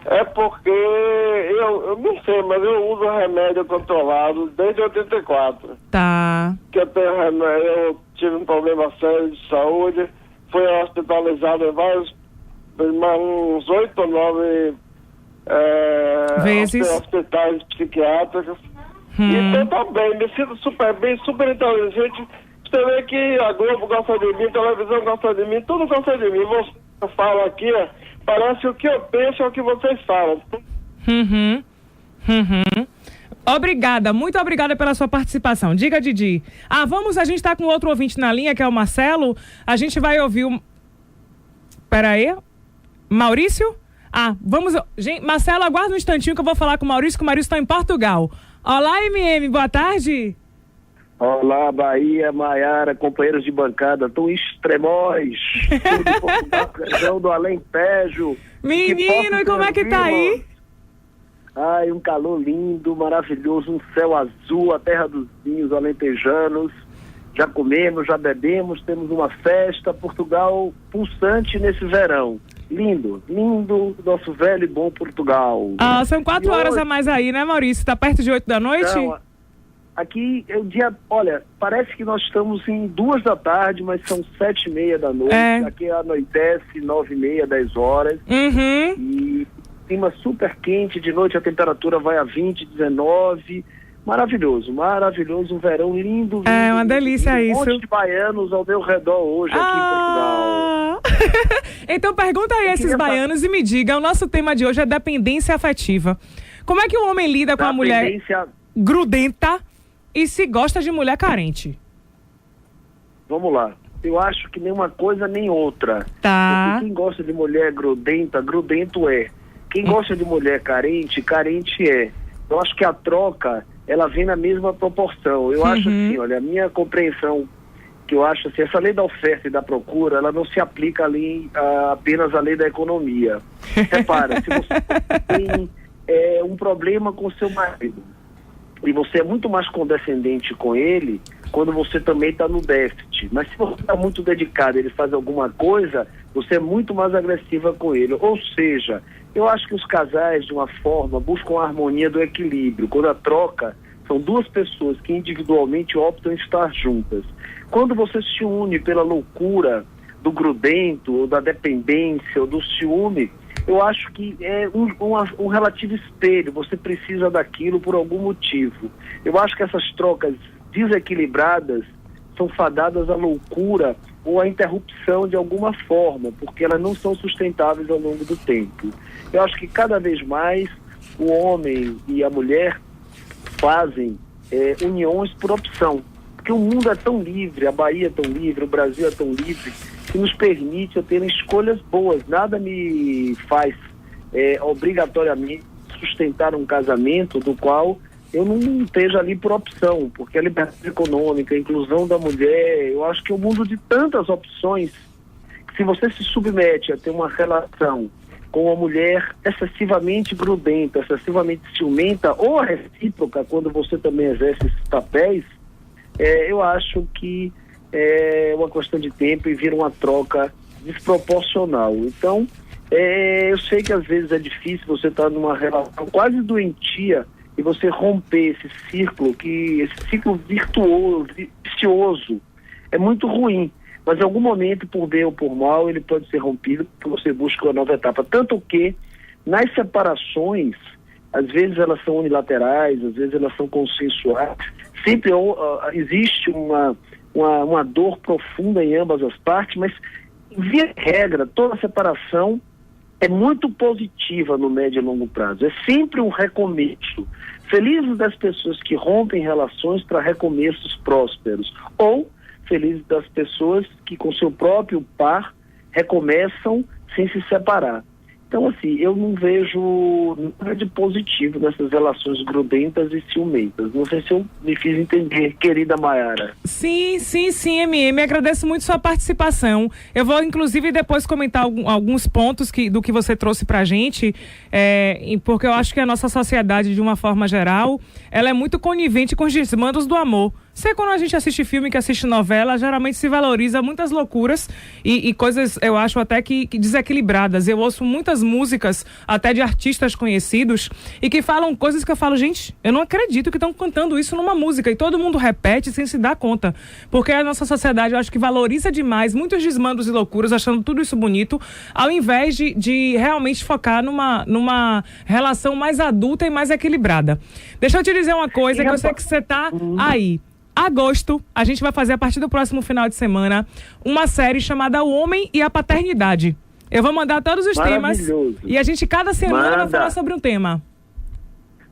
É porque eu não sei, mas eu uso remédio controlado desde 84. Tá. Que eu tenho remédio, eu tive um problema sério de saúde, fui hospitalizado em vários, uns 8 ou 9 vezes hospitais psiquiátricos. Então tá bem, me sinto super bem, super inteligente. Você vê que a Globo gosta de mim, a televisão gosta de mim, tudo gosta de mim. Você fala aqui, parece o que eu penso é o que vocês falam. Obrigada, muito obrigada pela sua participação. Diga, Didi. A gente tá com outro ouvinte na linha, que é o Marcelo. A gente vai ouvir o... Peraí. Maurício? Vamos... Gente, Marcelo, aguarda um instantinho que eu vou falar com o Maurício, que o Maurício está em Portugal. Olá, MM, boa tarde. Olá, Bahia, Maiara, companheiros de bancada, tão extremóis, tudo de Portugal, região do Alentejo. Menino, e como é que tá aí? Ai, um calor lindo, maravilhoso, um céu azul, a terra dos vinhos alentejanos. Já comemos, já bebemos, temos uma festa, Portugal pulsante nesse verão. Lindo, lindo, nosso velho e bom Portugal. São 4 horas a mais aí, né, Maurício? Tá perto de 8 da noite? Não, aqui é o dia, olha, parece que nós estamos em 2 da tarde, mas são 7h30 da noite. Aqui anoitece 9h30, 10 horas. E clima super quente, de noite a temperatura vai a 20, 19. Maravilhoso, um verão lindo. É uma delícia isso. Um monte de baianos ao meu redor hoje aqui em Portugal. Então pergunta aí a esses baianos e me diga, o nosso tema de hoje é dependência afetiva. Como é que o homem lida com a mulher grudenta e se gosta de mulher carente? Vamos lá. Eu acho que nem uma coisa nem outra. Tá. Porque quem gosta de mulher grudenta, grudento é. Quem gosta de mulher carente, carente é. Eu acho que a troca, ela vem na mesma proporção. Eu acho assim, olha, a minha compreensão, que eu acho assim, essa lei da oferta e da procura, ela não se aplica ali apenas à lei da economia. Repara, se você tem um problema com seu marido, e você é muito mais condescendente com ele, quando você também está no déficit. Mas se você está muito dedicado, ele faz alguma coisa, você é muito mais agressiva com ele. Ou seja, eu acho que os casais, de uma forma, buscam a harmonia do equilíbrio. Quando a troca, são 2 pessoas que individualmente optam em estar juntas. Quando você se une pela loucura do grudento, ou da dependência, ou do ciúme, eu acho que é um relativo espelho. Você precisa daquilo por algum motivo. Eu acho que essas trocas desequilibradas são fadadas à loucura ou à interrupção de alguma forma, porque elas não são sustentáveis ao longo do tempo. Eu acho que cada vez mais o homem e a mulher fazem uniões por opção, porque o mundo é tão livre, a Bahia é tão livre, o Brasil é tão livre, que nos permite ter escolhas boas. Nada me faz obrigatoriamente sustentar um casamento do qual eu não esteja ali por opção, porque a liberdade econômica, a inclusão da mulher, eu acho que é um mundo de tantas opções, que se você se submete a ter uma relação com uma mulher excessivamente grudenta, excessivamente ciumenta, ou a recíproca, quando você também exerce esses papéis, eu acho que é uma questão de tempo e vira uma troca desproporcional. Então, eu sei que às vezes é difícil você estar numa relação quase doentia e você romper esse ciclo virtuoso, vicioso, é muito ruim. Mas em algum momento, por bem ou por mal, ele pode ser rompido porque você busca uma nova etapa. Tanto que, nas separações, às vezes elas são unilaterais, às vezes elas são consensuais, sempre existe uma dor profunda em ambas as partes, mas, via regra, toda separação é muito positiva no médio e longo prazo. É sempre um recomeço. Felizes das pessoas que rompem relações para recomeços prósperos, ou felizes das pessoas que com seu próprio par recomeçam sem se separar. Então, assim, eu não vejo nada de positivo nessas relações grudentas e ciumentas. Não sei se eu me fiz entender, querida Maiara. Sim, MM. Agradeço muito sua participação. Eu vou, inclusive, depois comentar alguns pontos do que você trouxe pra gente, porque eu acho que a nossa sociedade, de uma forma geral, ela é muito conivente com os desmandos do amor. Sei quando a gente assiste filme, que assiste novela, geralmente se valoriza muitas loucuras e coisas, eu acho até que desequilibradas. Eu ouço muitas músicas, até de artistas conhecidos, e que falam coisas que eu falo, gente, eu não acredito que estão cantando isso numa música. E todo mundo repete sem se dar conta. Porque a nossa sociedade, eu acho que valoriza demais muitos desmandos e loucuras, achando tudo isso bonito, ao invés de realmente focar numa relação mais adulta e mais equilibrada. Deixa eu te dizer uma coisa, que eu sei que você tá aí. Agosto, a gente vai fazer, a partir do próximo final de semana, uma série chamada O Homem e a Paternidade. Eu vou mandar todos os temas e a gente, cada semana, vai falar sobre um tema.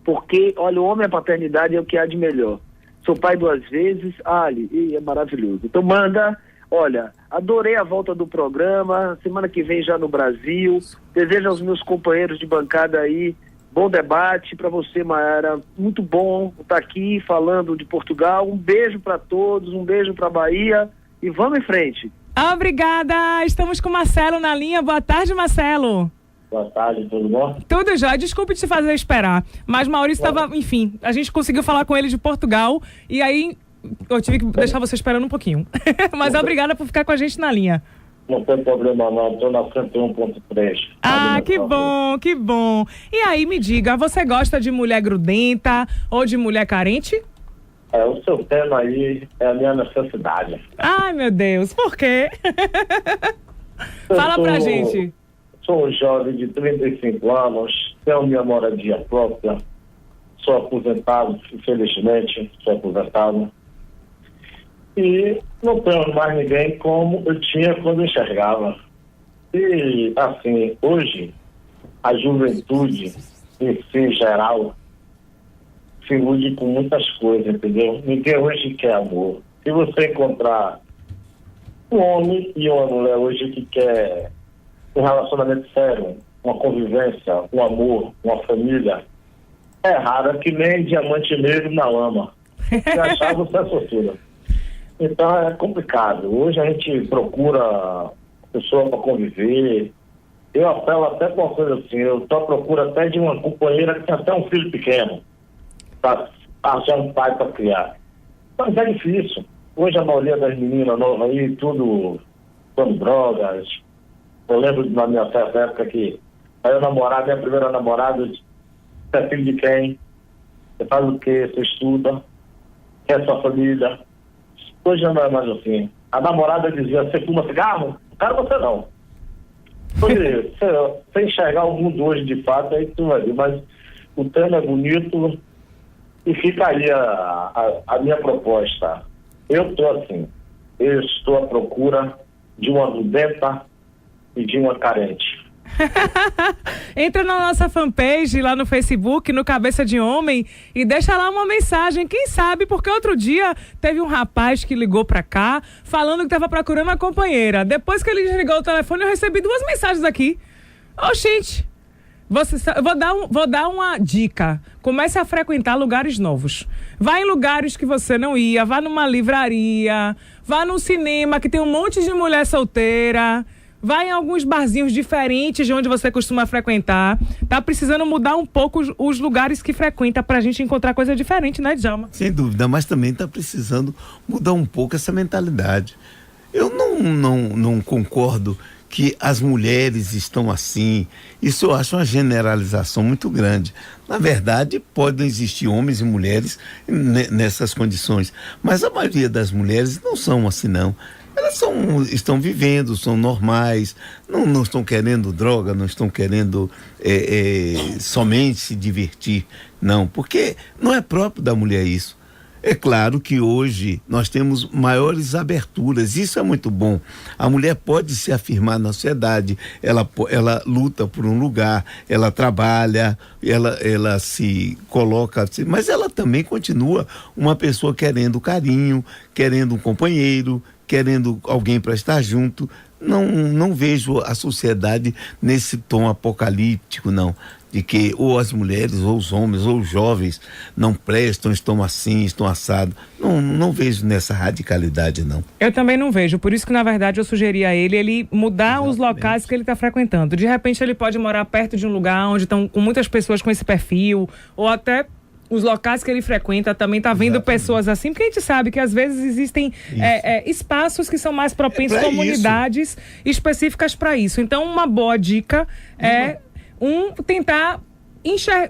Porque, olha, o homem e a paternidade é o que há de melhor. Sou pai 2 vezes, é maravilhoso. Então manda, olha, adorei a volta do programa, semana que vem já no Brasil. Desejo aos meus companheiros de bancada aí bom debate para você, Mayara. Muito bom estar aqui falando de Portugal. Um beijo para todos, um beijo para Bahia e vamos em frente. Obrigada. Estamos com o Marcelo na linha. Boa tarde, Marcelo. Boa tarde, tudo bom? Tudo já. Desculpe te fazer esperar, mas Maurício estava, enfim, a gente conseguiu falar com ele de Portugal e aí eu tive que deixar você esperando um pouquinho. Mas obrigada por ficar com a gente na linha. Não tem problema não, estou na 101.3. Que bom, que bom. E aí, me diga, você gosta de mulher grudenta ou de mulher carente? O seu tema aí é a minha necessidade. Ai, meu Deus, por quê? Fala pra gente. Sou um jovem de 35 anos, tenho minha moradia própria, sou aposentado, infelizmente, sou aposentado. E não tenho mais ninguém como eu tinha quando enxergava. E, assim, hoje, a juventude, em geral, se ilude com muitas coisas, entendeu? Ninguém hoje quer amor. Se você encontrar um homem e uma mulher hoje que quer um relacionamento sério, uma convivência, um amor, uma família, é raro, que nem diamante negro na lama. Se achar, você é sortuda. Então é complicado. Hoje a gente procura pessoa para conviver. Eu apelo até para uma coisa assim, eu estou à procura até de uma companheira que tem até um filho pequeno, para achar um pai para criar. Mas é difícil. Hoje a maioria das meninas novas aí, tudo com drogas. Eu lembro na minha certa época que aí minha primeira namorada, você é filho de quem? Você faz o quê? Você estuda? Quer sua família? Hoje não é mais assim. A namorada dizia, você fuma cigarro? Cara, você não. Você enxergar o mundo hoje de fato, aí tu vai ver. Mas o tema é bonito e fica aí a minha proposta. Eu estou à procura de uma grudenta e de uma carente. Entra na nossa fanpage lá no Facebook, no Cabeça de Homem, e deixa lá uma mensagem, quem sabe, porque outro dia teve um rapaz que ligou pra cá falando que estava procurando uma companheira. Depois que ele desligou o telefone, eu recebi 2 mensagens aqui. Gente, vou dar uma dica. Comece a frequentar lugares novos. Vá em lugares que você não ia, vá numa livraria, vá num cinema que tem um monte de mulher solteira. Vai em alguns barzinhos diferentes de onde você costuma frequentar. Tá precisando mudar um pouco os lugares que frequenta pra gente encontrar coisa diferente, né, Djalma? Sem dúvida, mas também tá precisando mudar um pouco essa mentalidade. Eu não concordo que as mulheres estão assim. Isso eu acho uma generalização muito grande. Na verdade, podem existir homens e mulheres nessas condições, mas a maioria das mulheres não são assim, não. Elas estão vivendo, são normais, não estão querendo droga, não estão querendo somente se divertir, não, porque não é próprio da mulher isso. É claro que hoje nós temos maiores aberturas, isso é muito bom. A mulher pode se afirmar na sociedade, ela luta por um lugar, ela trabalha, ela se coloca, mas ela também continua uma pessoa querendo carinho, querendo um companheiro, querendo alguém para estar junto. Não vejo a sociedade nesse tom apocalíptico, não, de que ou as mulheres, ou os homens, ou os jovens não prestam, estão assim, estão assados. Não vejo nessa radicalidade, não. Eu também não vejo, por isso que na verdade eu sugeri a ele mudar os locais que ele está frequentando. De repente ele pode morar perto de um lugar onde estão com muitas pessoas com esse perfil, ou até os locais que ele frequenta, também tá vendo pessoas assim, porque a gente sabe que às vezes existem espaços que são mais propensos, comunidades específicas para isso. Então, uma boa dica é tentar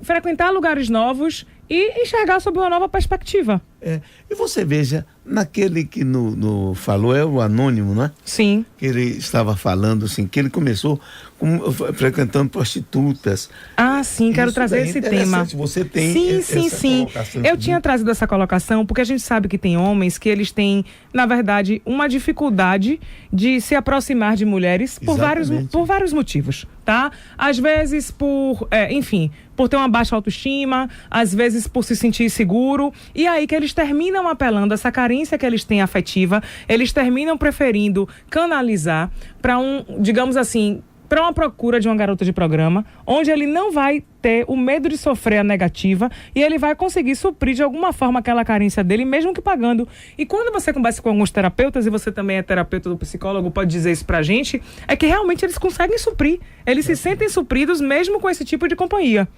frequentar lugares novos e enxergar sob uma nova perspectiva. E você veja, naquele que falou, é o anônimo, né? Sim. Que ele estava falando, assim, que ele começou frequentando prostitutas. Ah, sim, quero trazer esse tema. Você tem sim. Eu tinha trazido essa colocação porque a gente sabe que tem homens que eles têm, na verdade, uma dificuldade de se aproximar de mulheres por vários motivos, tá? Às vezes por ter uma baixa autoestima, às vezes por se sentir inseguro, e aí que eles terminam apelando essa carência que eles têm afetiva, eles terminam preferindo canalizar para digamos assim, para uma procura de uma garota de programa, onde ele não vai ter o medo de sofrer a negativa e ele vai conseguir suprir de alguma forma aquela carência dele, mesmo que pagando. E quando você conversa com alguns terapeutas, e você também é terapeuta do psicólogo, pode dizer isso pra gente, é que realmente eles conseguem suprir, eles se sentem supridos mesmo com esse tipo de companhia.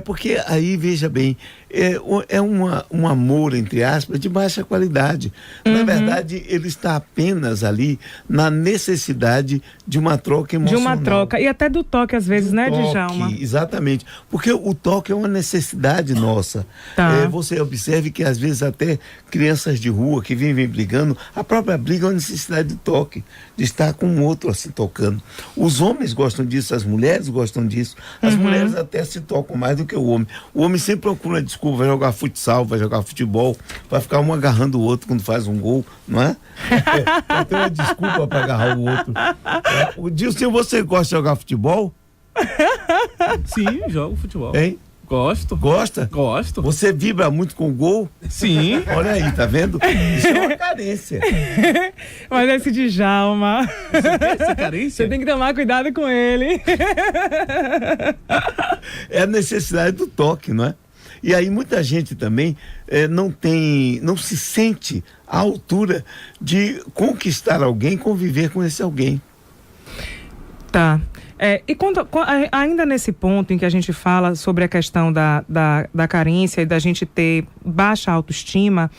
Porque aí, veja bem, é um amor, entre aspas, de baixa qualidade. Na verdade, ele está apenas ali na necessidade de uma troca emocional. De uma troca, e até do toque às vezes, né, Djalma? Exatamente, porque o toque é uma necessidade nossa. Tá. Você observe que às vezes até crianças de rua que vivem brigando, a própria briga é uma necessidade de toque, de estar com o outro assim tocando. Os homens gostam disso, as mulheres gostam disso, as mulheres até se tocam mais do que o homem. O homem sempre procura desculpa, vai jogar futsal, vai jogar futebol, vai ficar um agarrando o outro quando faz um gol, não é? Tem uma desculpa para agarrar o outro. O Dilson, você gosta de jogar futebol? Sim, jogo futebol. Hein? Gosto. Gosta? Gosto. Você vibra muito com o gol? Sim. Olha aí, tá vendo? Isso é uma carência. Mas esse Djalma, Essa carência? você tem que tomar cuidado com ele. É a necessidade do toque, não é? E aí muita gente também não se sente à altura de conquistar alguém, conviver com esse alguém. Tá. E ainda nesse ponto em que a gente fala sobre a questão da carência e da gente ter baixa autoestima,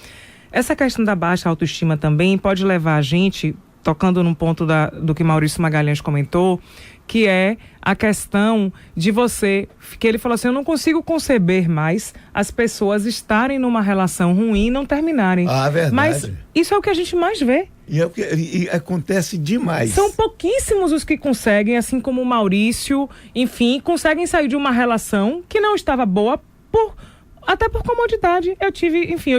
essa questão da baixa autoestima também pode levar a gente, tocando num ponto do que Maurício Magalhães comentou, que é a questão de que ele falou assim, eu não consigo conceber mais as pessoas estarem numa relação ruim e não terminarem. Ah, verdade. Mas isso é o que a gente mais vê. E acontece demais. São pouquíssimos os que conseguem, assim como o Maurício, enfim, conseguem sair de uma relação que não estava boa até por comodidade. Eu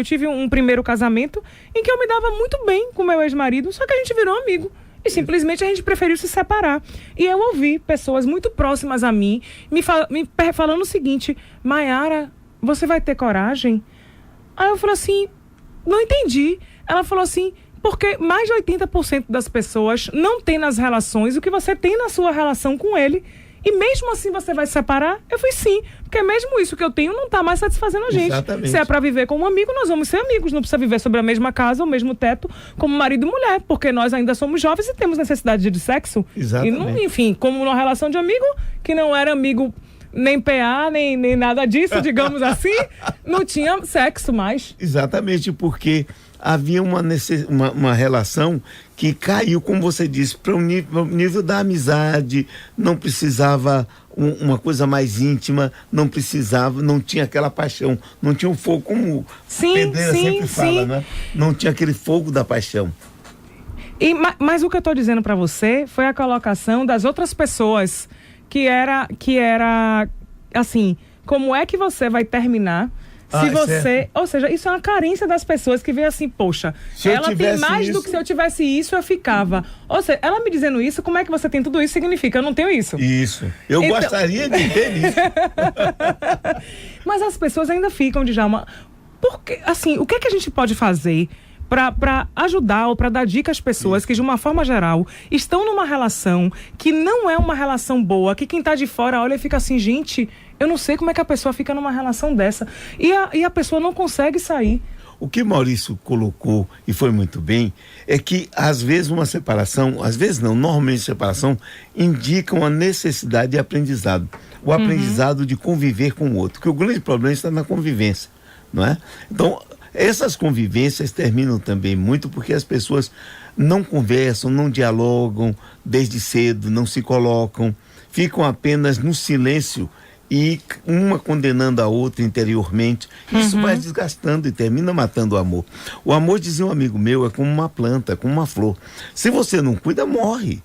tive um primeiro casamento em que eu me dava muito bem com meu ex-marido, só que a gente virou amigo. E simplesmente a gente preferiu se separar. E eu ouvi pessoas muito próximas a mim me falando o seguinte, Maiara, você vai ter coragem? Aí eu falei assim, não entendi. Ela falou assim, porque mais de 80% das pessoas não tem nas relações o que você tem na sua relação com ele. E mesmo assim você vai se separar? Eu falei sim, porque mesmo isso que eu tenho não está mais satisfazendo a gente. Exatamente. Se é para viver como amigo, nós vamos ser amigos. Não precisa viver sobre a mesma casa, o mesmo teto, como marido e mulher, porque nós ainda somos jovens e temos necessidade de sexo. Exatamente. E, enfim, como numa relação de amigo, que não era amigo nem PA, nem nada disso, digamos assim, não tinha sexo mais. Exatamente, porque havia uma relação que caiu, como você disse, para o nível da amizade, não precisava uma coisa mais íntima, não tinha aquela paixão, não tinha um fogo, como Pedreira sempre fala, né? Não tinha aquele fogo da paixão. Mas o que eu estou dizendo para você foi a colocação das outras pessoas, que era assim, como é que você vai terminar se você... Certo. Ou seja, isso é uma carência das pessoas que vê assim, poxa, ela tem mais do que se eu tivesse isso, eu ficava. Ou seja, ela me dizendo isso, como é que você tem tudo isso? Significa, eu não tenho isso. Isso. Eu gostaria de ter isso. Mas as pessoas ainda ficam, Djalma, porque, assim, o que é que a gente pode fazer para ajudar ou para dar dica às pessoas que, de uma forma geral, estão numa relação que não é uma relação boa, que quem está de fora olha e fica assim, gente, eu não sei como é que a pessoa fica numa relação dessa. E a pessoa não consegue sair. O que Maurício colocou, e foi muito bem, é que às vezes uma separação, às vezes não, normalmente separação, indica uma necessidade de aprendizado. O aprendizado de conviver com o outro. Que o grande problema está na convivência. não é? Então, essas convivências terminam também muito porque as pessoas não conversam, não dialogam desde cedo, não se colocam, ficam apenas no silêncio e uma condenando a outra interiormente. Isso vai desgastando e termina matando o amor. O amor, dizia um amigo meu, é como uma planta, como uma flor. Se você não cuida, morre.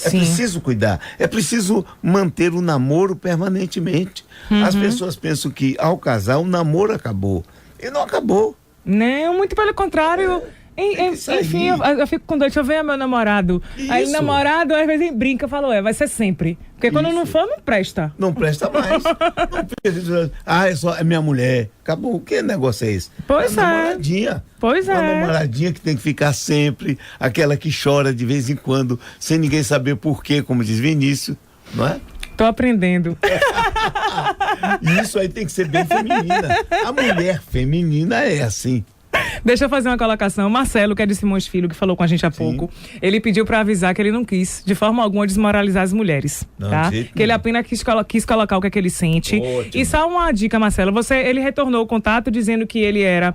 É preciso cuidar, é preciso manter o namoro permanentemente. As pessoas pensam que ao casar o namoro acabou. E não acabou. Não, muito pelo contrário. Enfim, eu fico com dor, deixa eu ver meu namorado. Isso. Aí o namorado às vezes brinca, falou, vai ser sempre. Porque quando não for, não presta. Não presta mais. É minha mulher. Acabou. Que negócio é esse? Pois é. Namoradinha. Pois uma é. namoradinha que tem que ficar sempre, aquela que chora de vez em quando, sem ninguém saber por quê, como diz Vinícius, não é? Tô aprendendo. E isso aí tem que ser bem feminina. A mulher feminina é assim. Deixa eu fazer uma colocação. Marcelo, que é de Simões Filho, que falou com a gente há pouco, ele pediu para avisar que ele não quis, de forma alguma, desmoralizar as mulheres. Não, tá? Que ele apenas quis colocar o que é que ele sente. Ótimo. E só uma dica, Marcelo. Ele retornou o contato dizendo que ele era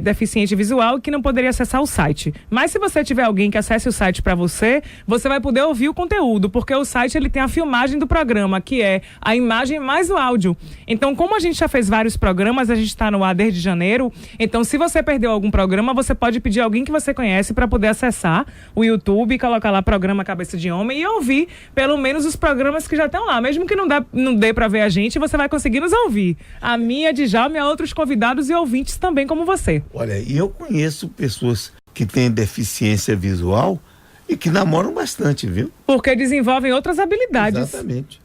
deficiente visual e que não poderia acessar o site. Mas se você tiver alguém que acesse o site para você, você vai poder ouvir o conteúdo, porque o site ele tem a filmagem do programa, que é a imagem mais o áudio. Então, como a gente já fez vários programas, a gente está no ar desde janeiro, então se você perdeu algum programa, você pode pedir alguém que você conhece para poder acessar o YouTube, colocar lá programa Cabeça de Homem e ouvir pelo menos os programas que já estão lá. Mesmo que não dê para ver a gente, você vai conseguir nos ouvir. A minha, Djalma e a outros convidados e ouvintes também como você. Olha, e eu conheço pessoas que têm deficiência visual e que namoram bastante, viu? Porque desenvolvem outras habilidades. Exatamente.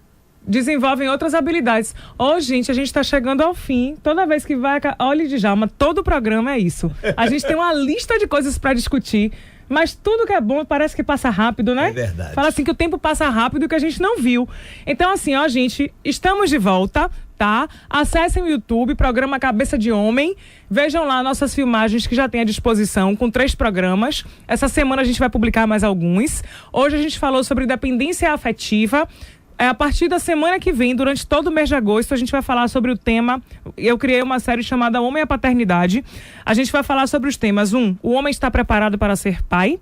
Desenvolvem outras habilidades. Gente, a gente tá chegando ao fim. Toda vez que vai... Olha, Djalma, todo o programa é isso. A gente tem uma lista de coisas para discutir, mas tudo que é bom parece que passa rápido, né? É verdade. Fala assim que o tempo passa rápido que a gente não viu. Então, assim, gente, estamos de volta, tá? Acessem o YouTube, programa Cabeça de Homem. Vejam lá nossas filmagens que já tem à disposição, com 3 programas. Essa semana a gente vai publicar mais alguns. Hoje a gente falou sobre dependência afetiva. A partir da semana que vem, durante todo o mês de agosto, a gente vai falar sobre o tema. Eu criei uma série chamada Homem e a Paternidade. A gente vai falar sobre os temas: 1, o homem está preparado para ser pai.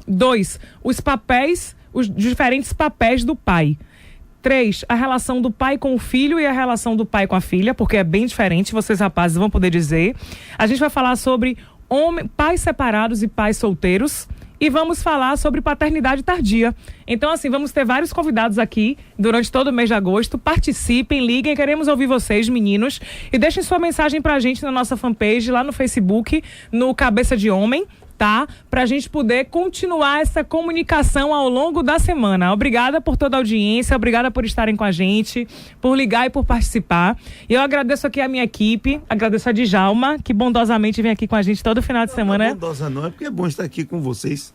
2, os diferentes papéis do pai. 3, a relação do pai com o filho e a relação do pai com a filha, porque é bem diferente, vocês rapazes vão poder dizer. A gente vai falar sobre pais separados e pais solteiros. E vamos falar sobre paternidade tardia. Então, assim, vamos ter vários convidados aqui durante todo o mês de agosto. Participem, liguem, queremos ouvir vocês, meninos. E deixem sua mensagem pra gente na nossa fanpage, lá no Facebook, no Cabeça de Homem, tá? Pra gente poder continuar essa comunicação ao longo da semana. Obrigada por toda a audiência, obrigada por estarem com a gente, por ligar e por participar. E eu agradeço aqui a minha equipe, agradeço a Djalma, que bondosamente vem aqui com a gente todo final de semana. Não é bondosa não, é porque é bom estar aqui com vocês.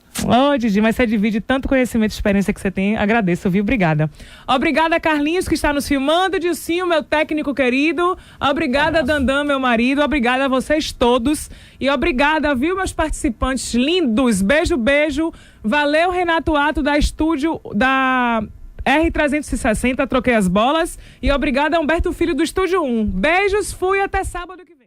Didi, mas você divide tanto conhecimento e experiência que você tem, agradeço, viu? Obrigada. Obrigada, Carlinhos, que está nos filmando, Dilcinho, meu técnico querido, obrigada, Dandan, meu marido, obrigada a vocês todos e obrigada, viu, meus participantes lindos, beijo, beijo, valeu, Renato Ato, da estúdio, da R360, troquei as bolas, e obrigada a Humberto Filho, do Estúdio 1. Beijos, fui, até sábado que vem.